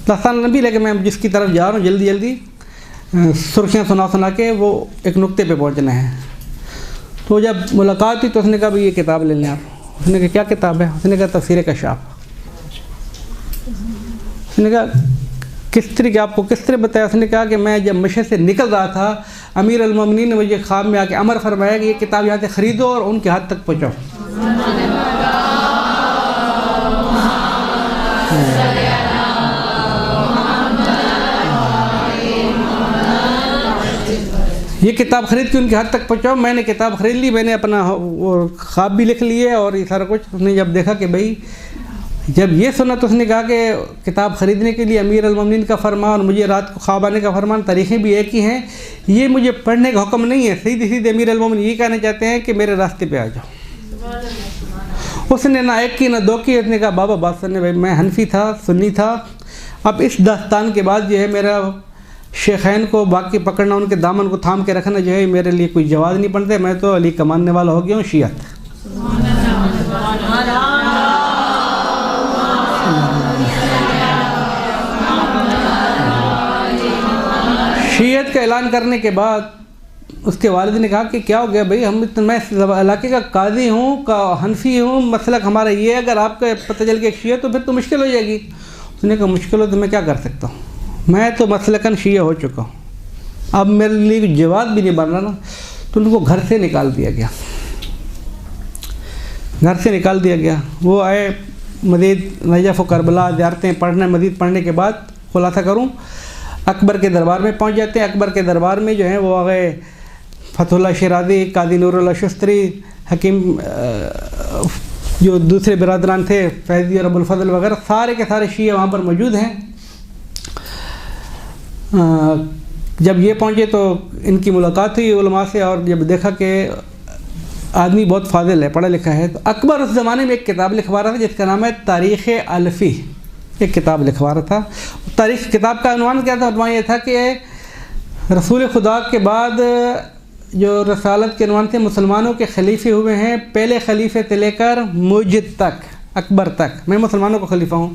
दास्तान नबी, लेकिन मैं जिसकी तरफ जा रहा हूँ जल्दी जल्दी सुर्खियाँ सुना के वो एक नुक्ते पे पहुँचना है। तो जब मुलाकात हुई तो उसने कहा भाई ये किताब ले लें आप। उसने कहा क्या किताब है? उसने कहा तफसीर कशाफ। उसने कहा किस तरीके, आपको किस तरह बताया? उसने कहा कि मैं जब मशहद से निकल रहा था, अमीर अल-मोमिनीन ने मुझे ख्वाब में आके अमर फरमाया कि ये किताब यहाँ से ख़रीदो और उनके हाथ तक पहुँचाओ। ये किताब ख़रीद के उनके हाथ तक पहुँचाओ। मैंने किताब ख़रीद ली, मैंने अपना वो ख्वाब भी लिख लिए और ये सारा कुछ। उसने जब देखा कि भाई, जब ये सुना तो उसने कहा कि किताब ख़रीदने के लिए अमीर अल-मोमिनीन का फरमान और मुझे रात को ख्वाब आने का फरमान, तारीखें भी एक ही हैं, ये मुझे पढ़ने का हुक्म नहीं है। सीधे सीधे अमीर अल-मोमिनीन ये कहना चाहते हैं कि मेरे रास्ते पे आ जाओ। उसने ना एक की ना दो की, उसने कहा बाबा बात सुनने भाई, मैं हनफी था, सुन्नी था। अब इस दास्तान के बाद जो है मेरा शेखैन को बाकी पकड़ना, उनके दामन को थाम के रखना जो है मेरे लिए कोई जवाब नहीं बनता। मैं तो अली का मानने वाला हो गया हूँ, शियत। शियत का ऐलान करने के बाद उसके वालिद ने कहा कि क्या हो गया भाई, मैं इस इलाके का काजी हूँ, का हनफी हूँ, मसलक हमारा ये, अगर आपको पता चल गया शिया तो फिर तो मुश्किल हो जाएगी। उसने कहा मुश्किल हो तो मैं क्या कर सकता हूँ, मैं तो मसलकन शिया हो चुका हूँ, अब मेरे लिए जवाब भी नहीं बन रहा ना। तो उनको घर से निकाल दिया गया, घर से निकाल दिया गया। वो आए मज़ीद नजफ़ व करबला ज़ियारतें पढ़ने, मज़ीद पढ़ने के बाद खुलासा करूँ, अकबर के दरबार में पहुँच जाते हैं। अकबर के दरबार में जो है वो आ गए फतहुल्लाह शिराज़ी, कादी नूरुल्लाह शुस्तरी, हकीम जो दूसरे बिरादरान थे, फैज़ी और अबुल फज़ल वगैरह, सारे के सारे शिया वहाँ पर मौजूद हैं। जब ये पहुँचे तो इनकी मुलाकात हुई उलमा से, और जब देखा कि आदमी बहुत फाजिल है, पढ़ा लिखा है, तो अकबर उस ज़माने में एक किताब लिखवा रहा था जिसका नाम है तारीख़ अलफ़ी। एक किताब लिखवा रहा था। तारीख़ किताब का उन्वान क्या था? उन्वान ये था कि रसूल खुदा के बाद जो रसालत के उन्वान थे, मुसलमानों के खलीफे हुए हैं, पहले खलीफे से लेकर मुझ तक, अकबर तक, मैं मुसलमानों का खलीफा हूँ।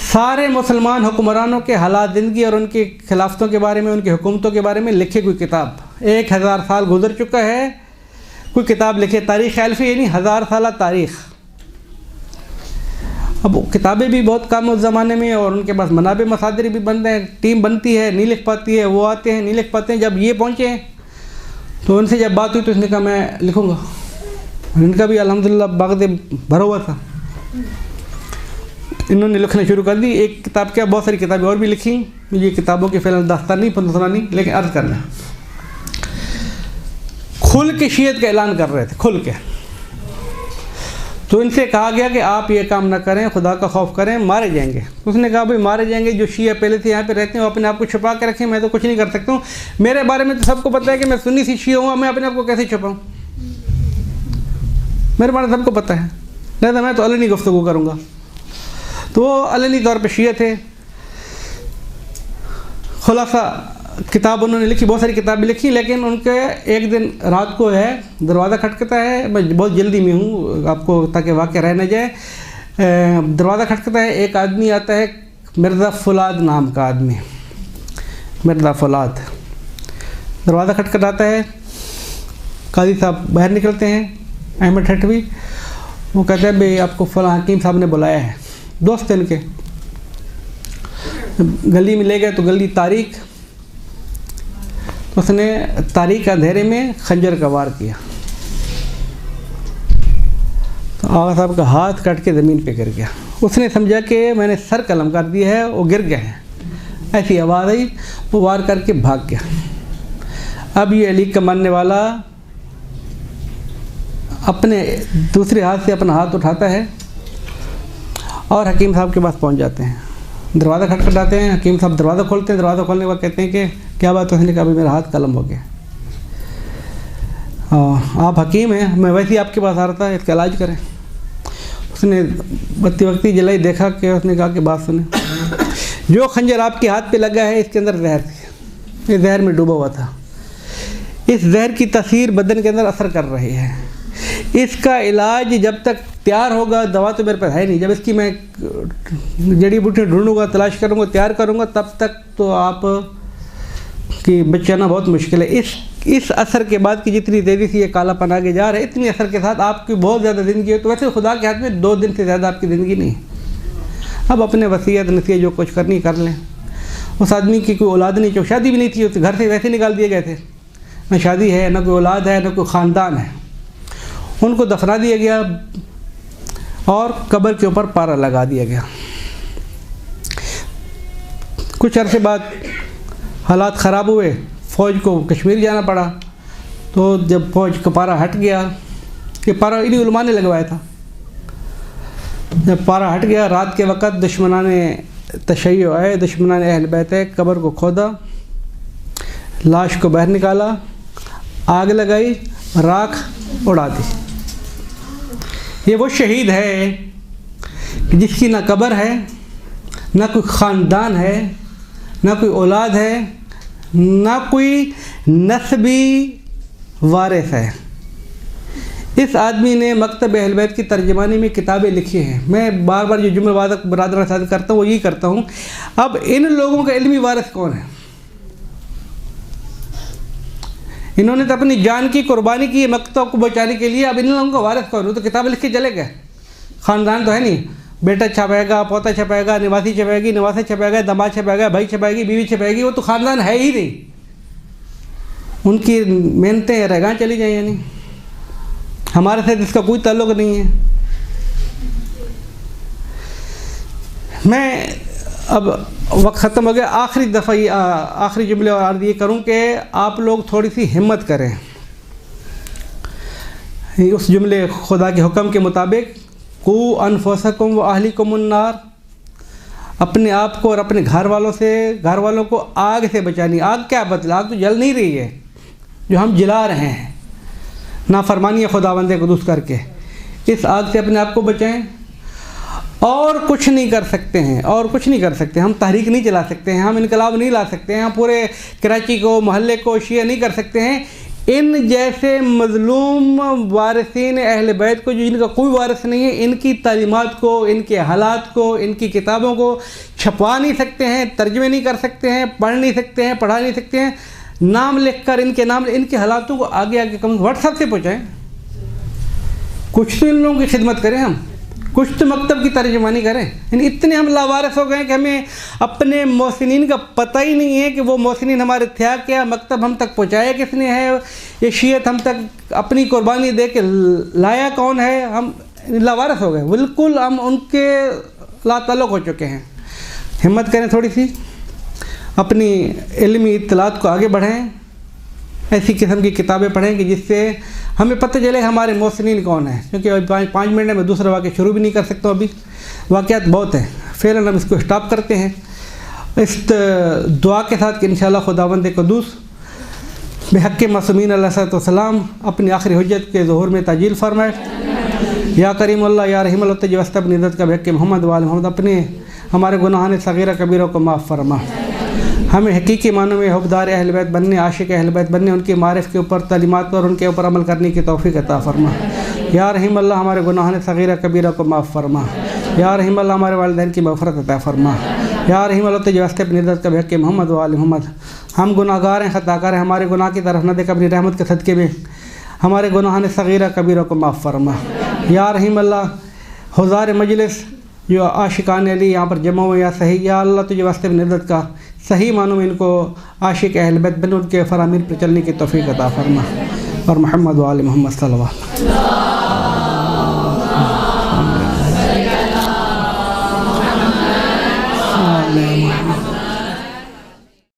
सारे मुसलमान हुक्मरानों के हालात ज़िंदगी और उनकी खिलाफतों के बारे में, उनकी हुकूमतों के बारे में लिखे कोई किताब। 1000 साल गुजर चुका है, कोई किताब लिखे, तारीख़ अलफ़ी यानी 1000 साल तारीख़। अब किताबें भी बहुत कम उस ज़माने में, और उनके पास मनाबे मसादिर भी बनते हैं, टीम बनती है, नहीं लिख पाती है, वो आते हैं नहीं लिख पाते हैं। जब ये पहुँचे तो उनसे जब बात हुई तो उसने कहा मैं लिखूँगा। इनका भी अल्हम्दुलिल्लाह बाग़ भरा हुआ था, इन्होंने लिखना शुरू कर दी। एक किताब क्या, बहुत सारी किताबें और भी लिखी, मुझे किताबों की फ़िलहाल दास्तान नहीं सुनानी, लेकिन अर्ज़ करना, खुल के शियत का ऐलान कर रहे थे, खुल के। तो इनसे कहा गया कि आप ये काम ना करें, खुदा का खौफ करें, मारे जाएंगे। उसने कहा भाई मारे जाएंगे, जो शिया पहले से यहाँ पे रहते हैं वो अपने आप को छुपा के रखें, मैं तो कुछ नहीं कर सकता हूँ। मेरे बारे में तो सबको पता है कि मैं सुन्नी सी शिया हूँ, मैं अपने आप को कैसे छुपाऊँ? मेरे बारे में सबको पता है, नहीं तो मैं तो अलनी गुफ्तगू करूँगा। तो वो अलनी तौर पर शिया थे। खुलासा किताब उन्होंने लिखी, बहुत सारी किताबें लिखी, लेकिन उनके एक दिन रात को है दरवाज़ा खटकता है, मैं बहुत जल्दी में हूँ आपको ताकि वाक़या रह न जाए। दरवाज़ा खटकता है, एक आदमी आता है, मिर्ज़ा फुलाद नाम का आदमी, मिर्ज़ा फुलाद। दरवाज़ा खटखटाता है, काजी साहब बाहर निकलते हैं, अहमद ठठवी। वो कहते हैं भाई आपको फलां हकीम साहब ने बुलाया है, दोस्त इनके। गली में ले गए तो गली तारीख, तो उसने तारीख के अंधेरे में खंजर का वार किया, तो आगा साहब का हाथ कट के ज़मीन पे गिर गया। उसने समझा कि मैंने सर कलम कर दिया है, वो गिर गए हैं। ऐसी आवाज़ आई, वो वार करके भाग गया। अब ये अली का मानने वाला अपने दूसरे हाथ से अपना हाथ उठाता है और हकीम साहब के पास पहुंच जाते हैं। दरवाज़ा खटखटाते हैं, हकीम साहब दरवाज़ा खोलते हैं। दरवाज़ा खोलने के बाद कहते हैं कि क्या बात है? उसने कहा भाई मेरा हाथ कलम हो गया। आप हकीम हैं, मैं वैसे ही आपके पास आ रहा था, इसका इलाज करें। उसने बत्ती वक्ती जलाई, देखा कि उसने कहा कि बात सुने, जो खंजर आपके हाथ पे लगा है इसके अंदर जहर थी, ये जहर में डूबा हुआ था। इस जहर की तासीर बदन के अंदर असर कर रही है। इसका इलाज जब तक तैयार होगा, दवा तो मेरे पास है नहीं, जब इसकी मैं जड़ी बूटियाँ ढूंढूंगा, तलाश करूँगा, तैयार करूँगा, तब तक तो आप कि बचाना बहुत मुश्किल है। इस असर के बाद की जितनी तेज़ी से ये कालापन आगे जा रहा है, इतनी असर के साथ आपकी बहुत ज़्यादा ज़िंदगी है। तो वैसे खुदा के हाथ में 2 दिन से ज़्यादा आपकी ज़िंदगी नहीं। अब अपने वसीयत नसीहत जो कुछ करनी कर लें। उस आदमी की कोई औलाद नहीं, जो शादी भी नहीं थी, उस घर से वैसे निकाल दिए गए थे, न शादी है, न कोई औलाद है, न कोई ख़ानदान है। उनको दफना दिया गया और कब्र के ऊपर पारा लगा दिया गया। कुछ अरसे बाद हालात ख़राब हुए, फ़ौज को कश्मीर जाना पड़ा। तो जब फ़ौज का पारा हट गया, ये पारा इन्हीं उलमा ने लगवाया था, जब पारा हट गया, रात के वक़्त दुश्मनाने तशय्यो आए, दुश्मनाने अहल बैत है, कब्र को खोदा, लाश को बाहर निकाला, आग लगाई, राख उड़ा दी। ये वो शहीद है कि जिसकी ना कब्र है, ना कोई ख़ानदान है, ना कोई औलाद है, ना कोई नस्बी वारिस है। इस आदमी ने मकतब अहल बैत की तर्जमानी में किताबें लिखी हैं। मैं बार बार जो जुम्मल वादक बरादरान साथ करता हूँ वो यही करता हूँ। अब इन लोगों का इल्मी वारिस कौन है? इन्होंने तो अपनी जान की कुर्बानी की मकतब को बचाने के लिए। अब इन लोगों का वारिस कौन? वो तो किताब लिख के चले गए, ख़ानदान तो है नहीं। बेटा छपाएगा, पोता छपाएगा, निवासी छपाएगी, नवासा छपाएगा, दमाद छपाएगा, भाई छपाएगी, बीवी छपाएगी, वो तो ख़ानदान है ही नहीं। उनकी मेहनतें रह चली जाए, यानी हमारे साथ इसका कोई ताल्लुक़ नहीं है। मैं अब वक्त ख़त्म हो गया, आखिरी दफ़ा ये आखिरी जुमले और अर्ज़ ये करूँ कि आप लोग थोड़ी सी हिम्मत करें। उस जुमले खुदा के हुक्म के मुताबिक, कू अनफुसकुम व अहलिकुम अन्नार, अपने आप को और अपने घर वालों को आग से बचानी। आग क्या बदला? आग तो जल नहीं रही है, जो हम जला रहे हैं नाफरमानी खुदावंद कुदूस करके। इस आग से अपने आप को बचाएं। और कुछ नहीं कर सकते हैं, और कुछ नहीं कर सकते। हम तहरीक नहीं चला सकते हैं, हम इनकलाब नहीं ला सकते हैं, हम पूरे कराची को, मोहल्ले को शिया नहीं कर सकते हैं। इन जैसे मज़लूम वारिसीन अहल बैत को, जो जिनका कोई वारिस नहीं है, इनकी तालीमात को, इनके हालात को, इनकी किताबों को छपवा नहीं सकते हैं, तर्जमे नहीं कर सकते हैं, पढ़ नहीं सकते हैं, पढ़ा नहीं सकते हैं। नाम लिखकर इनके नाम, इनके हालातों को आगे आगे कम व्हाट्सएप से पहुँचाएँ। कुछ तो इन लोगों की खिदमत करें, हम कुछ तो मकतब की तर्जमानी करें। यानी इतने हम लावारिस हो गए कि हमें अपने मोहसिनीन का पता ही नहीं है कि वो मोहसिनीन हमारे थे क्या, मकतब हम तक पहुँचाया किसने है, ये शीयत हम तक अपनी कुर्बानी दे के लाया कौन है। हम लावारिस हो गए, बिल्कुल हम उनके लाताल्लुक़ हो चुके हैं। हिम्मत करें थोड़ी सी, अपनी इल्मी इत्तलात को आगे बढ़ाएं, ऐसी किस्म की किताबें पढ़ें कि जिससे हमें पता चले हमारे मोहसिनीन कौन है। क्योंकि अभी 5 मिनट में दूसरा वाक़या शुरू भी नहीं कर सकता, अभी वाक़यात बहुत हैं। फिर हम इसको स्टॉप करते हैं इस दुआ के साथ कि इंशाअल्लाह खुदावंद कुदूस बेहक़ मासूमीन अलैहिस्सलाम अपनी आखिरी हुज्जत के ज़ुहूर में ताजील फरमाए। या करीम अल्लाह या रहीम अल्लाह तजवस्त अपनी इज़्ज़त का बेहक़ मोहम्मद वाल मोहम्मद, अपने हमारे गुनाहान सगीरा कबीरों को माफ़ फरमा। हमें हकीकी मानों में हुब्बदार अहल बैत बनने, आशिक अहल बैत बनने, उनकी मारिफ के ऊपर, तालीमात पर उनके ऊपर अमल करने की तौफ़ीक़ अता फ़रमा। या रहीम अल्लाह हमारे गुनाहान सगीरा कबीरा को माफ़ फरमा। या रहीम अल्लाह हमारे वालिदैन की मग़फ़िरत अता फ़रमा। या रहीम अल्लाह तजवस्त अपनी इज़्ज़त का बेहक़ मोहम्मद वाल मोहम्मद, हम गुनाहगार हैं, ख़ताकार हैं, हमारे गुनाह की तरफ न देख, अपनी रहमत के सदक़े में हमारे गुनाहान सगीरा कबीरा को माफ़ फरमा। या रहीम अल्लाह हुज़ार मजलिस जो आशिकान अली यहाँ पर जमा हुए, या सही, या अल्लाह तुझे वास्ते अपनी इज़्ज़त का सही मानों में इनको आशिक अहल बैत बन, उनके फरामीर पर चलने की तौफ़ीक़ अता फ़रमा। और मोहम्मद व आले मोहम्मद सल्लल्लाहु अलैहि वसल्लम।